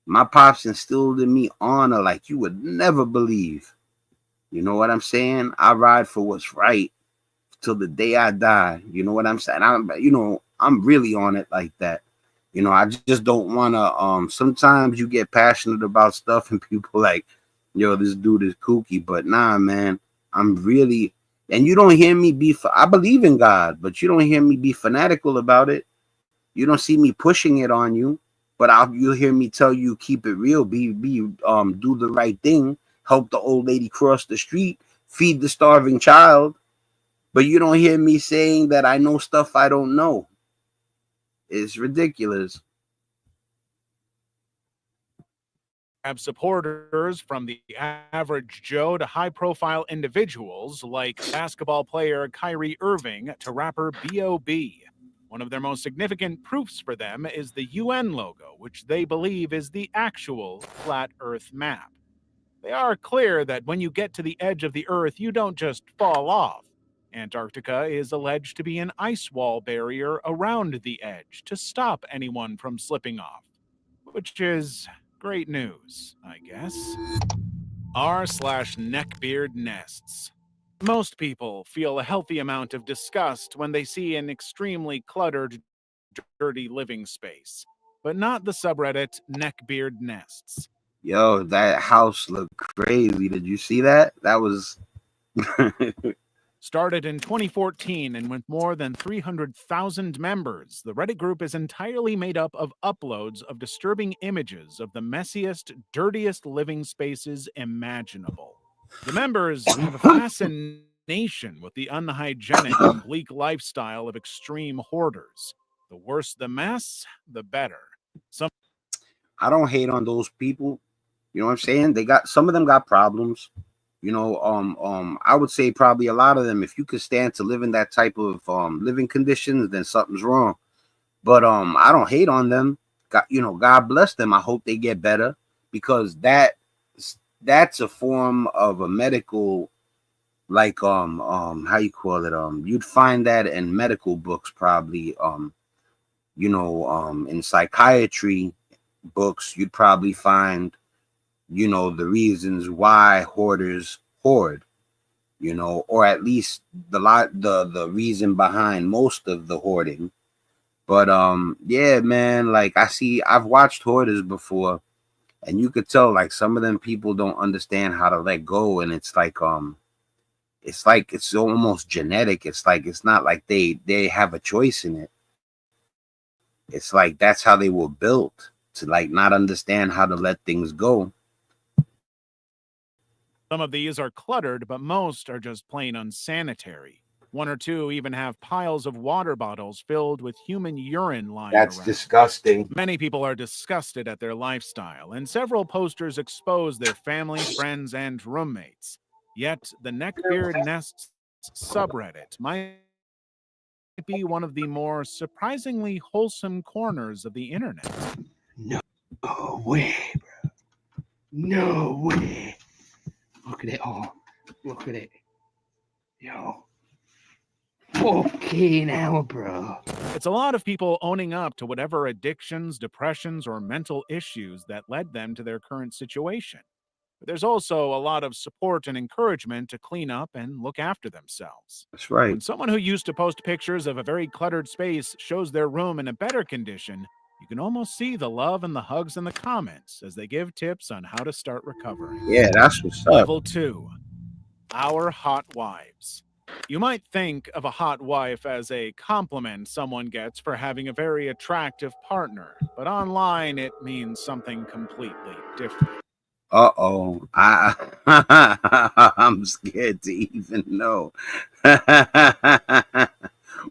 My pops instilled in me honor like you would never believe. You know what I'm saying? I ride for what's right till the day I die. You know what I'm saying? I'm really on it like that. You know, I just don't want to. Sometimes you get passionate about stuff and people like, yo, this dude is kooky. But nah, man, I'm really. And you don't hear me I believe in God, but you don't hear me be fanatical about it. You don't see me pushing it on you. But you'll hear me tell you, keep it real, do the right thing, help the old lady cross the street, feed the starving child. But you don't hear me saying that I know stuff I don't know. It's ridiculous. Have supporters from the average Joe to high-profile individuals like basketball player Kyrie Irving to rapper B.O.B. One of their most significant proofs for them is the UN logo, which they believe is the actual flat Earth map. They are clear that when you get to the edge of the Earth, you don't just fall off. Antarctica is alleged to be an ice wall barrier around the edge to stop anyone from slipping off, which is great news, I guess. r/neckbeard nests. Most people feel a healthy amount of disgust when they see an extremely cluttered, dirty living space, but not the subreddit Neckbeard Nests. Yo, that house looked crazy. Did you see that? That was Started in 2014 and with more than 300,000 members, the Reddit group is entirely made up of uploads of disturbing images of the messiest, dirtiest living spaces imaginable. The members have a fascination with the unhygienic and bleak lifestyle of extreme hoarders. The worse the mess, the better. I don't hate on those people. You know what I'm saying? Some of them got problems. You know, I would say probably a lot of them, if you could stand to live in that type of living conditions, then something's wrong. But I don't hate on them. God, God bless them. I hope they get better, because that's a form of a medical, like how you call it, you'd find that in medical books probably, in psychiatry books you'd probably find, the reasons why hoarders hoard, or at least the reason behind most of the hoarding. But yeah, man, like I've watched hoarders before, and you could tell like some of them people don't understand how to let go, and it's almost genetic. It's like it's not like they have a choice in it. It's like that's how they were built, to like not understand how to let things go. Some of these are cluttered, but most are just plain unsanitary. One or two even have piles of water bottles filled with human urine lying That's around. disgusting. Many people are disgusted at their lifestyle, and several posters expose their family, friends, and roommates. Yet, the Neckbeard Nests subreddit might be one of the more surprisingly wholesome corners of the internet. No way, bro. No way. Look at it all. Look at it. Yo. Okay now, bro. It's a lot of people owning up to whatever addictions, depressions, or mental issues that led them to their current situation. But there's also a lot of support and encouragement to clean up and look after themselves. That's right. When someone who used to post pictures of a very cluttered space shows their room in a better condition, you can almost see the love and the hugs in the comments as they give tips on how to start recovering. Yeah, that's what's up. Level 2. Our hot wives. You might think of a hot wife as a compliment someone gets for having a very attractive partner, but online it means something completely different. Uh-oh. I'm scared to even know.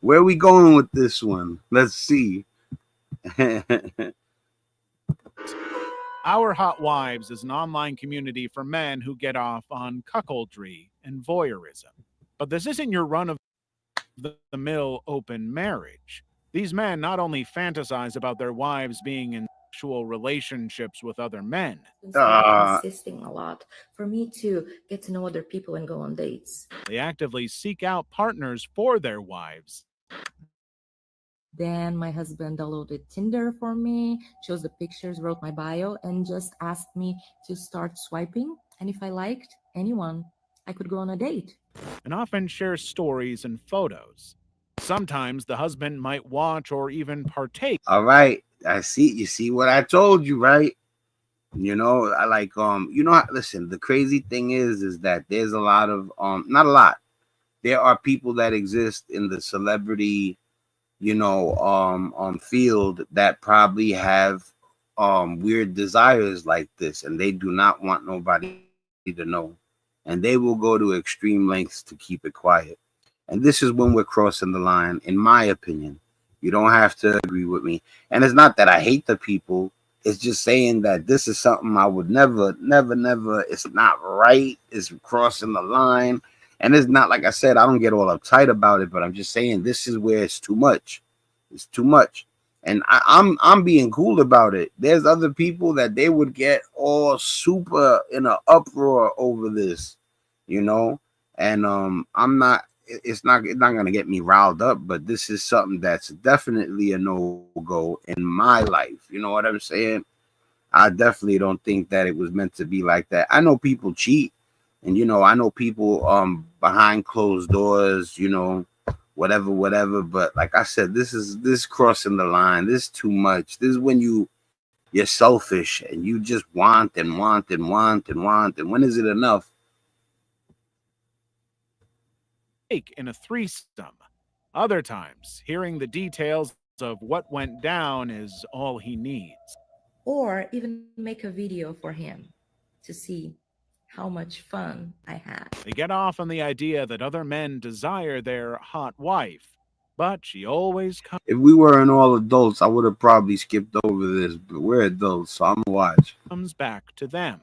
Where are we going with this one? Let's see. Our Hot Wives is an online community for men who get off on cuckoldry and voyeurism. But this isn't your run-of-the-mill open marriage. These men not only fantasize about their wives being in sexual relationships with other men. Insisting a lot for me to get to know other people and go on dates. They actively seek out partners for their wives. Then my husband downloaded Tinder for me, chose the pictures, wrote my bio, and just asked me to start swiping. And if I liked anyone, I could go on a date. And often share stories and photos. Sometimes the husband might watch or even partake. All right. You see what I told you, right? I like listen, the crazy thing is that there's a lot of not a lot. There are people that exist in the celebrity, field that probably have weird desires like this, and they do not want nobody to know. And they will go to extreme lengths to keep it quiet. And this is when we're crossing the line, in my opinion. You don't have to agree with me. And it's not that I hate the people. It's just saying that this is something I would never, it's not right. It's crossing the line. And it's not, like I said, I don't get all uptight about it, but I'm just saying this is where it's too much. It's too much. And I'm being cool about it. There's other people that they would get all super in an uproar over this, and I'm not. It's not gonna get me riled up, but this is something that's definitely a no-go in my life. You know what I'm saying? I definitely don't think that it was meant to be like that. I know people cheat, and I know people behind closed doors, whatever. But like I said, this crossing the line. This is too much. This is when you're selfish and you just want and want and want and want. And when is it enough? In a threesome. Other times, hearing the details of what went down is all he needs. Or even make a video for him to see how much fun I had. They get off on the idea that other men desire their hot wife, but she always comes. If we weren't all adults, I would have probably skipped over this, but we're adults, so I'm gonna watch. Comes back to them.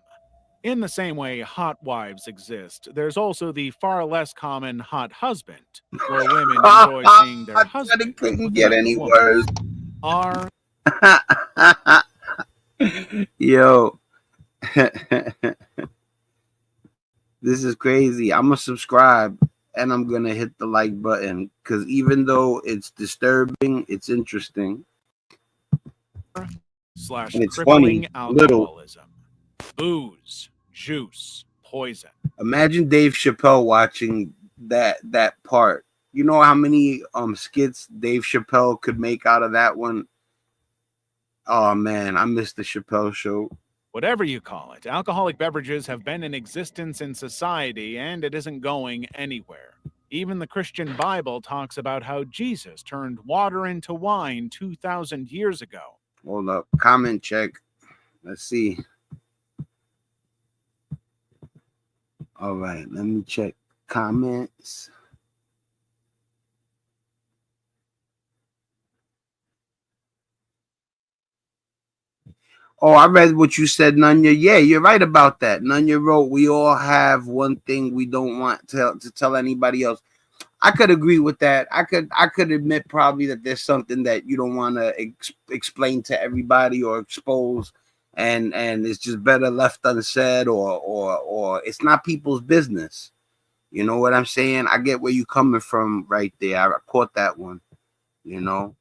In the same way hot wives exist, there's also the far less common hot husband, where women enjoy seeing their husband. It couldn't get any worse. are Yo, this is crazy. I'm gonna subscribe and I'm gonna hit the like button because even though it's disturbing, it's interesting slash and it's crippling funny. Little. alcoholism, booze, juice, poison. Imagine Dave Chappelle watching that part. You know how many skits Dave Chappelle could make out of that one? Oh man, I missed the Chappelle show. Whatever you call it, alcoholic beverages have been in existence in society, and it isn't going anywhere. Even the Christian Bible talks about how Jesus turned water into wine 2,000 years ago. Hold up, comment check. Let's see. All right, let me check comments. Oh, I read what you said, Nunya. Yeah, you're right about that. Nunya wrote, we all have one thing we don't want to tell anybody else. I could agree with that. I could admit probably that there's something that you don't want to explain to everybody or expose, and it's just better left unsaid, or it's not people's business. You know what I'm saying? I get where you coming from right there. I caught that one, you know.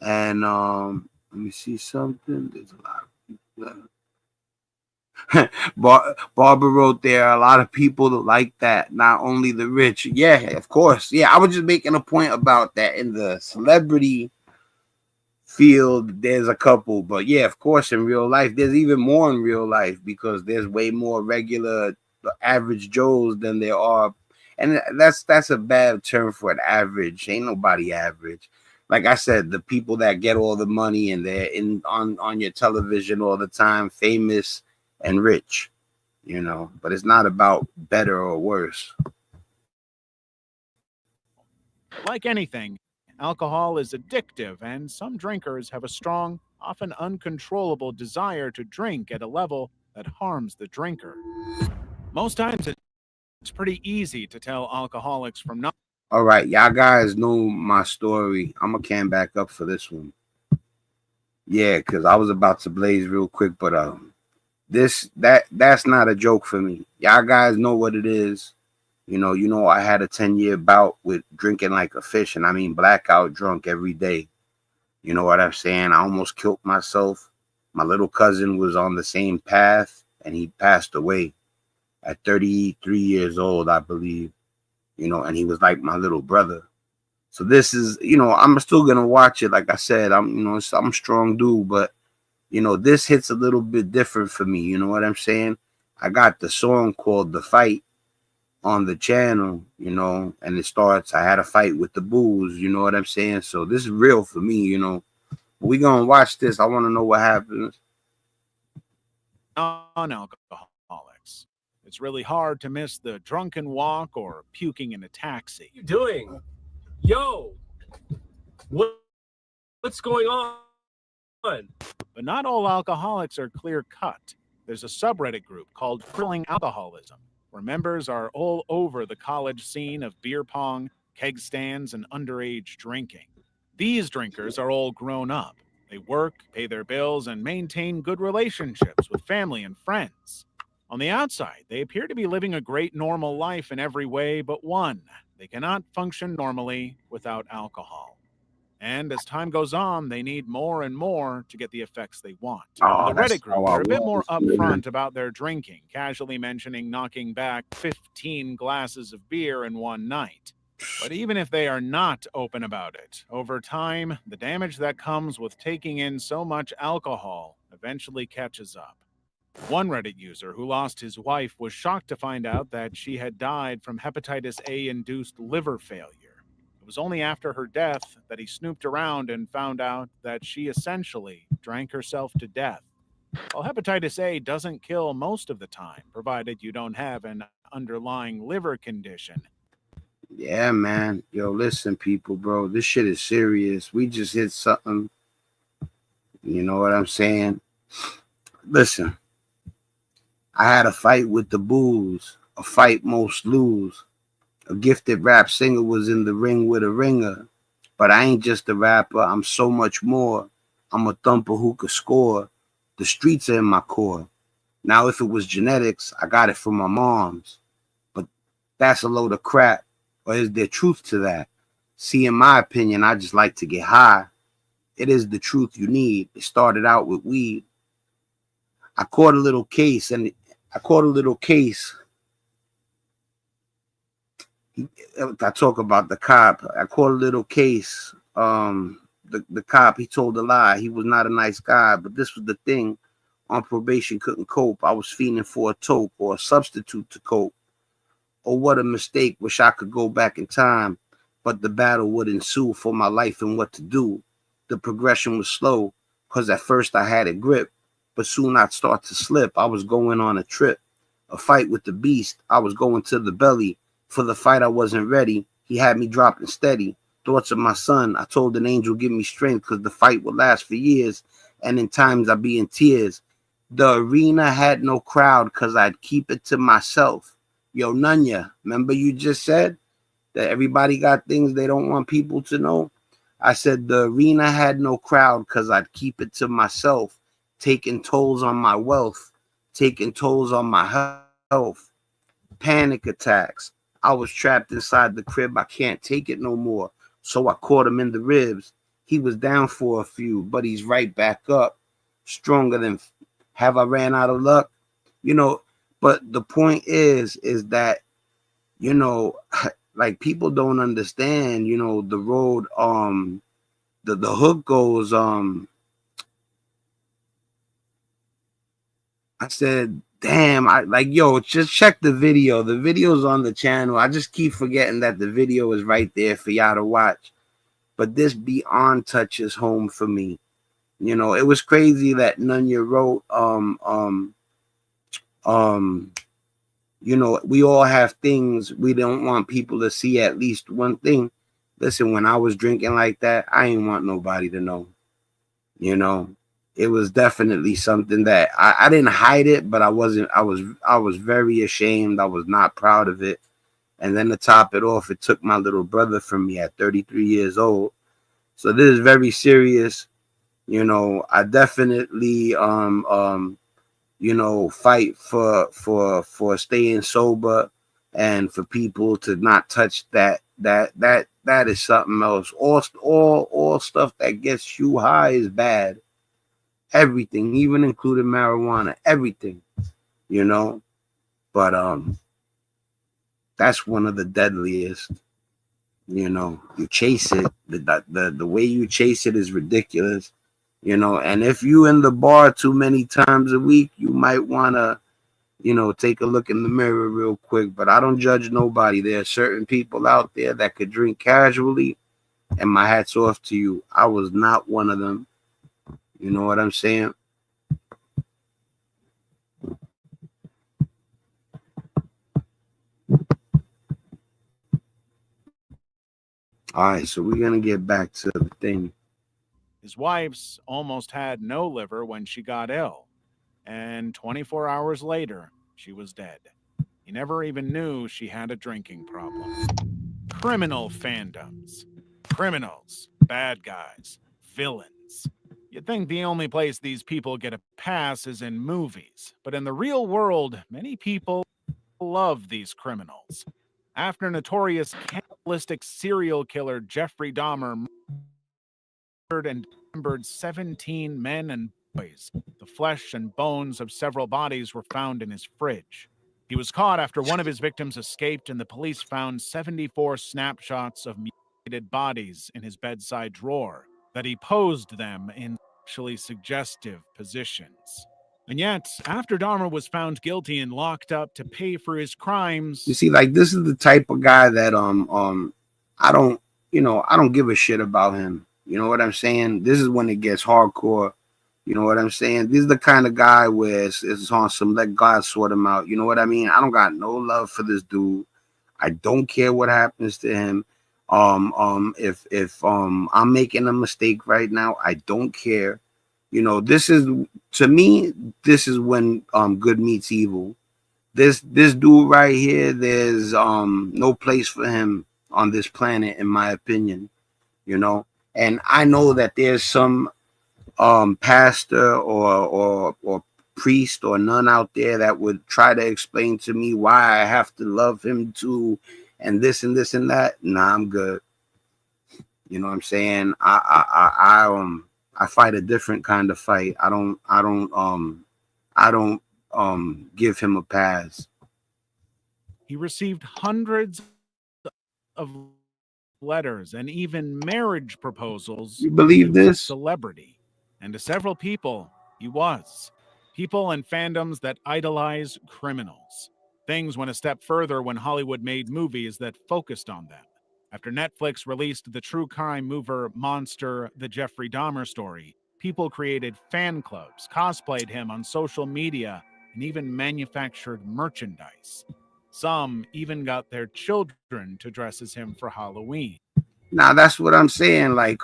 And let me see something. There's a lot of people. Barbara wrote there a lot of people like that, not only the rich. Yeah, of course. Yeah, I was just making a point about that in the celebrity field. There's a couple, but yeah, of course, in real life, there's even more in real life because there's way more regular average Joes than there are. And that's a bad term for an average. Ain't nobody average. Like I said, the people that get all the money and they're on your television all the time, famous and rich, you know, but it's not about better or worse. Like anything, alcohol is addictive, and some drinkers have a strong, often uncontrollable desire to drink at a level that harms the drinker. Most times, it's pretty easy to tell alcoholics from not. All right, y'all guys know my story. I'm gonna can back up for this one. Yeah, because I was about to blaze real quick, but that's not a joke for me. Y'all guys know what it is. You know, I had a 10-year bout with drinking like a fish, and I mean blackout drunk every day. You know what I'm saying? I almost killed myself. My little cousin was on the same path, and he passed away at 33 years old, I believe. You know, and he was like my little brother. So this is, you know, I'm still gonna watch it. Like I said, I'm a strong dude, but you know, this hits a little bit different for me. You know what I'm saying? I got the song called "The Fight" on the channel, you know, and it starts, I had a fight with the booze, you know what I'm saying? So this is real for me, you know. We gonna watch this. I want to know what happens. Non-alcoholics. It's really hard to miss the drunken walk or puking in a taxi. What are you doing? Yo, what's going on? But not all alcoholics are clear-cut. There's a subreddit group called Crippling Alcoholism, where members are all over the college scene of beer pong, keg stands, and underage drinking. These drinkers are all grown up. They work, pay their bills, and maintain good relationships with family and friends. On the outside, they appear to be living a great normal life in every way but one. They cannot function normally without alcohol. And as time goes on, they need more and more to get the effects they want. Oh, In the that's Reddit group, how I they're a bit more was. upfront about their drinking, casually mentioning knocking back 15 glasses of beer in one night. But even if they are not open about it, over time, the damage that comes with taking in so much alcohol eventually catches up. One Reddit user who lost his wife was shocked to find out that she had died from hepatitis A-induced liver failure. It was only after her death that he snooped around and found out that she essentially drank herself to death. While hepatitis A doesn't kill most of the time, provided you don't have an underlying liver condition. Yeah, man. Yo, listen, people, bro. This shit is serious. We just hit something. You know what I'm saying? Listen, I had a fight with the booze, a fight most lose. A gifted rap singer was in the ring with a ringer. But I ain't just a rapper. I'm so much more. I'm a thumper who could score. The streets are in my core. Now, if it was genetics, I got it from my mom's. But that's a load of crap. Or is there truth to that? See, in my opinion, I just like to get high. It is the truth you need. It started out with weed. I caught a little case. I talk about the cop. I caught a little case. The cop, he told a lie. He was not a nice guy, but this was the thing. On probation, couldn't cope. I was fiending for a toke or a substitute to cope. Oh, what a mistake. Wish I could go back in time, but the battle would ensue for my life and what to do. The progression was slow, because at first I had a grip, but soon I'd start to slip. I was going on a trip, a fight with the beast. I was going to the belly. For the fight, I wasn't ready. He had me dropping steady. Thoughts of my son. I told an angel, give me strength, because the fight would last for years, and in times I'd be in tears. The arena had no crowd, because I'd keep it to myself. Yo, Nunya, remember you just said that everybody got things they don't want people to know? I said the arena had no crowd because I'd keep it to myself, taking tolls on my wealth, taking tolls on my health. Panic attacks. I was trapped inside the crib. I can't take it no more. So I caught him in the ribs. He was down for a few, but he's right back up. Stronger than... Have I ran out of luck? You know, but the point is that, you know, like people don't understand, you know, the road, the hook goes, I said, damn, yo, just check the video. The video's on the channel. I just keep forgetting that the video is right there for y'all to watch. But this Beyond touches home for me. You know, it was crazy that Nunya wrote, you know, we all have things we don't want people to see, at least one thing. Listen, when I was drinking like that, I ain't want nobody to know. You know, it was definitely something that I didn't hide it, but I was very ashamed. I was not proud of it. And then to top it off, it took my little brother from me at 33 years old. So this is very serious. You know, I definitely you know, fight for staying sober and for people to not touch that is something else. All stuff that gets you high is bad. Everything, even including marijuana, everything, you know. But that's one of the deadliest. You know, you chase it. The way you chase it is ridiculous. You know, and if you in the bar too many times a week, you might want to, you know, take a look in the mirror real quick. But I don't judge nobody. There are certain people out there that could drink casually, and my hat's off to you. I was not one of them. You know what I'm saying? All right, so we're going to get back to the thing. His wife's almost had no liver when she got ill, and 24 hours later, she was dead. He never even knew she had a drinking problem. Criminal fandoms. Criminals, bad guys, villains. You'd think the only place these people get a pass is in movies, but in the real world, many people love these criminals. After notorious cannibalistic serial killer Jeffrey Dahmer and dismembered 17 men and boys. The flesh and bones of several bodies were found in his fridge. He was caught after one of his victims escaped, and the police found 74 snapshots of mutilated bodies in his bedside drawer that he posed them in sexually suggestive positions. And yet, after Dahmer was found guilty and locked up to pay for his crimes... You see, like, this is the type of guy that I don't give a shit about him. You know what I'm saying? This is when it gets hardcore. You know what I'm saying? This is the kind of guy where it's on some let God sort him out. You know what I mean? I don't got no love for this dude. I don't care what happens to him. If I'm making a mistake right now, I don't care. You know, this is, to me, this is when good meets evil. This dude right here, there's no place for him on this planet, in my opinion. you know. And I know that there's some pastor or priest or nun out there that would try to explain to me why I have to love him too, and this and this and that. Nah, I'm good. You know what I'm saying? I fight a different kind of fight. I don't give him a pass. He received hundreds of letters and even marriage proposals. You believe He was a this? celebrity, and to several people, he was. People and fandoms that idolize criminals. Things went a step further when Hollywood made movies that focused on them. After Netflix released the true crime mover Monster, the Jeffrey Dahmer story, people created fan clubs, cosplayed him on social media, and even manufactured merchandise. Some even got their children to dress as him for Halloween. Now that's what I'm saying. Like,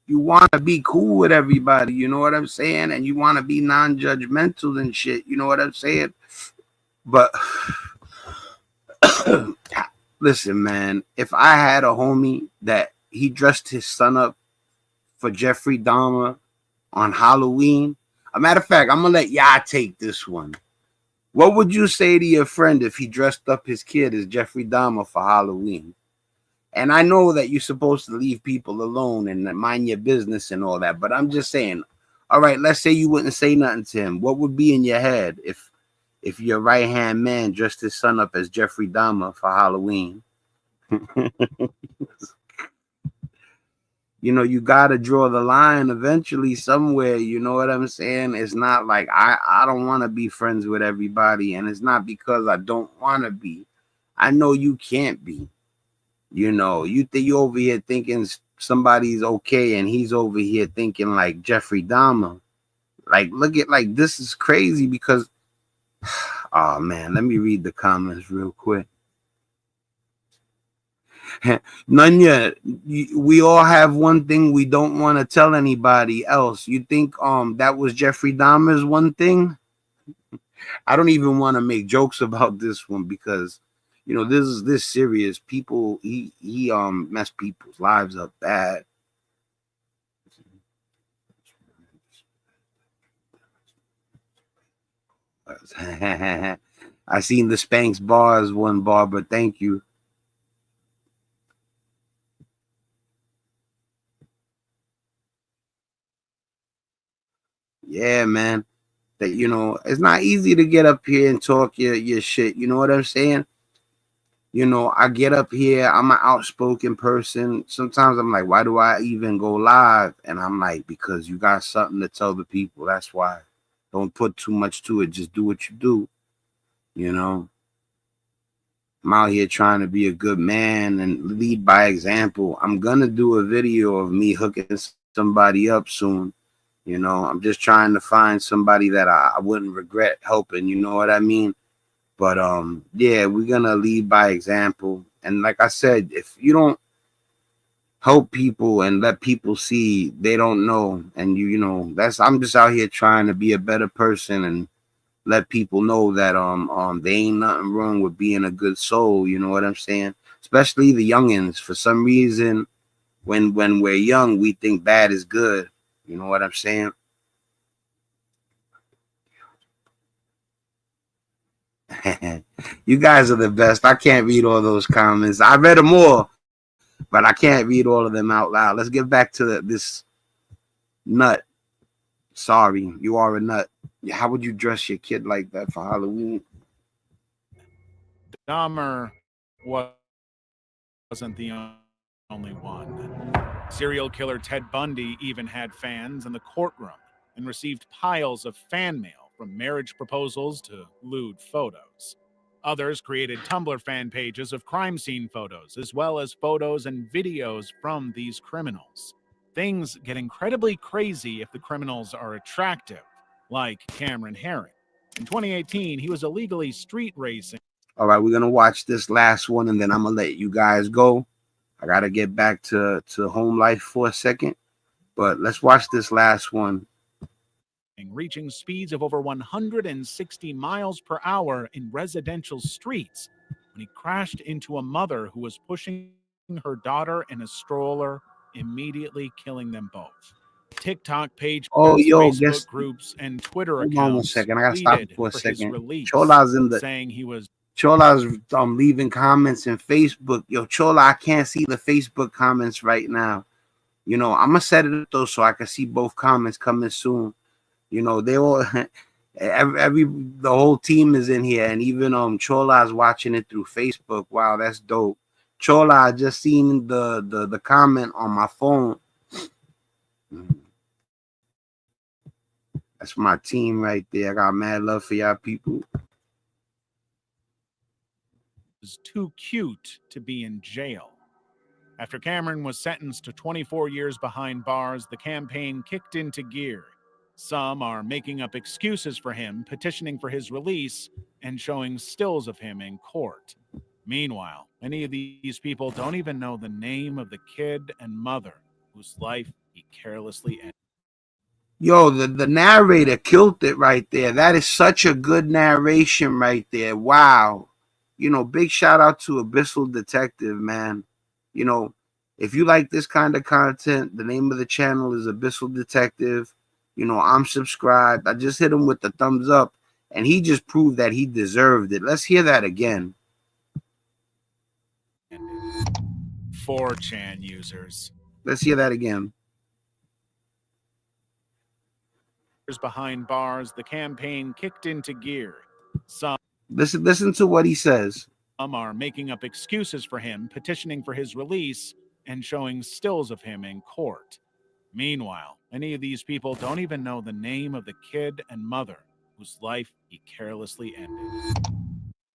you want to be cool with everybody, you know what I'm saying? And you want to be non-judgmental and shit, you know what I'm saying? But listen, man, if I had a homie that he dressed his son up for Jeffrey Dahmer on Halloween, a matter of fact, I'm gonna let y'all take this one. What would you say to your friend if he dressed up his kid as Jeffrey Dahmer for Halloween? And I know that you're supposed to leave people alone and mind your business and all that, but I'm just saying, all right, let's say you wouldn't say nothing to him. What would be in your head if your right-hand man dressed his son up as Jeffrey Dahmer for Halloween? You know, you got to draw the line eventually somewhere. You know what I'm saying? It's not like I don't want to be friends with everybody, and it's not because I don't want to be. I know you can't be. You know, you over here thinking somebody's okay, and he's over here thinking like Jeffrey Dahmer. Like, look at, like, this is crazy because, oh man, let me read the comments real quick. Nunya, we all have one thing we don't want to tell anybody else. You think that was Jeffrey Dahmer's one thing? I don't even want to make jokes about this one because, you know, this is this serious. People, he messed people's lives up bad. I seen the Spanx bars one, Barbara. Thank you. Yeah, man. That, you know, it's not easy to get up here and talk your shit. You know what I'm saying? You know, I get up here, I'm an outspoken person. Sometimes I'm like, why do I even go live? And I'm like, because you got something to tell the people. That's why. Don't put too much to it. Just do what you do. You know, I'm out here trying to be a good man and lead by example. I'm gonna do a video of me hooking somebody up soon. You know, I'm just trying to find somebody that I wouldn't regret helping. You know what I mean? But yeah, we're gonna lead by example. And like I said, if you don't help people and let people see they don't know, and you know, that's, I'm just out here trying to be a better person and let people know that there ain't nothing wrong with being a good soul. You know what I'm saying? Especially the youngins. For some reason, when we're young, we think bad is good. You know what I'm saying? You guys are the best. I can't read all those comments. I read them all, but I can't read all of them out loud. Let's get back to this nut. Sorry, you are a nut. How would you dress your kid like that for Halloween? Dahmer wasn't the only one. Serial killer Ted Bundy even had fans in the courtroom and received piles of fan mail, from marriage proposals to lewd photos. Others created Tumblr fan pages of crime scene photos, as well as photos and videos from these criminals. Things get incredibly crazy if the criminals are attractive, like Cameron Herring. In 2018, he was illegally street racing. All right, we're gonna watch this last one, and then I'm gonna let you guys go. I gotta get back to home life for a second, but let's watch this last one. Reaching speeds of over 160 miles per hour in residential streets when he crashed into a mother who was pushing her daughter in a stroller immediately killing them both. TikTok pages, Oh, yo, Facebook guess. groups, and Twitter Hold on one accounts second. I gotta stop pleaded for a for his second. release, Chola's in the saying he was Chola's leaving comments in Facebook. Yo, Chola, I can't see the Facebook comments right now. You know, I'm gonna set it up though so I can see both comments coming soon. You know, they all the whole team is in here, and even Chola's watching it through Facebook. Wow, that's dope. Chola, I just seen the comment on my phone. That's my team right there. I got mad love for y'all people. too cute to be in jail. After Cameron was sentenced to 24 years behind bars, the campaign kicked into gear. Some are making up excuses for him, petitioning for his release, and showing stills of him in court. Meanwhile, many of these people don't even know the name of the kid and mother whose life he carelessly ended. Yo, the narrator killed it right there. That is such a good narration right there. Wow. You know, big shout out to Abyssal Detective, man. You know, if you like this kind of content, the name of the channel is Abyssal Detective. You know, I'm subscribed. I just hit him with the thumbs up, and he just proved that he deserved it. Let's hear that again. 4chan users. Let's hear that again. Behind bars, the campaign kicked into gear. Some Listen to what he says. are making up excuses for him, petitioning for his release, and showing stills of him in court. Meanwhile, many of these people don't even know the name of the kid and mother whose life he carelessly ended.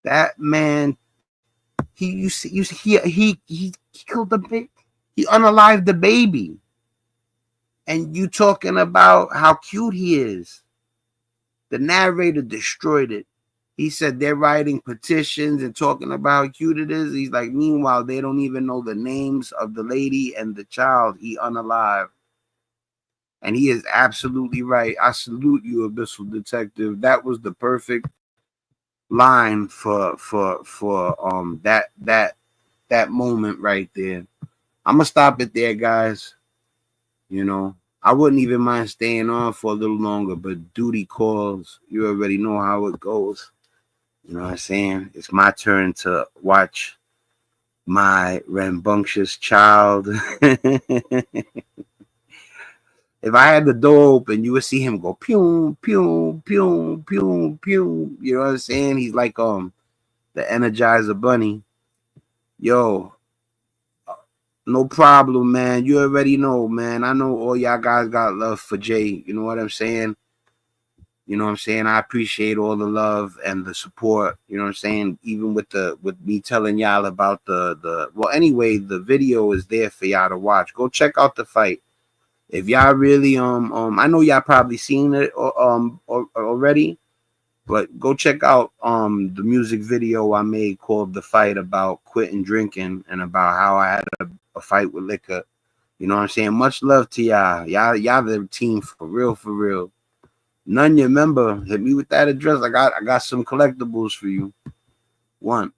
That man, he killed the baby. He unalived the baby. And you talking about how cute he is. The narrator destroyed it. He said they're writing petitions and talking about how cute it is. He's like, meanwhile, they don't even know the names of the lady and the child he unalived. And he is absolutely right. I salute you, Abyssal Detective. That was the perfect line for that moment right there. I'm gonna stop it there, guys. You know, I wouldn't even mind staying on for a little longer, but duty calls. You already know how it goes. You know what I'm saying? It's my turn to watch my rambunctious child. If I had the door open, you would see him go pew, pew, pew, pew, pew. You know what I'm saying? He's like the Energizer Bunny. Yo, no problem, man. You already know, man. I know all y'all guys got love for Jay. You know what I'm saying? You know what I'm saying? I appreciate all the love and the support. You know what I'm saying? Even with me telling y'all about the well, anyway, the video is there for y'all to watch. Go check out the fight. If y'all really I know y'all probably seen it already, but go check out the music video I made called The Fight, about quitting drinking and about how I had a fight with liquor. You know what I'm saying? Much love to y'all. Y'all the team for real, for real. None you remember, hit me with that address. I got some collectibles for you. One.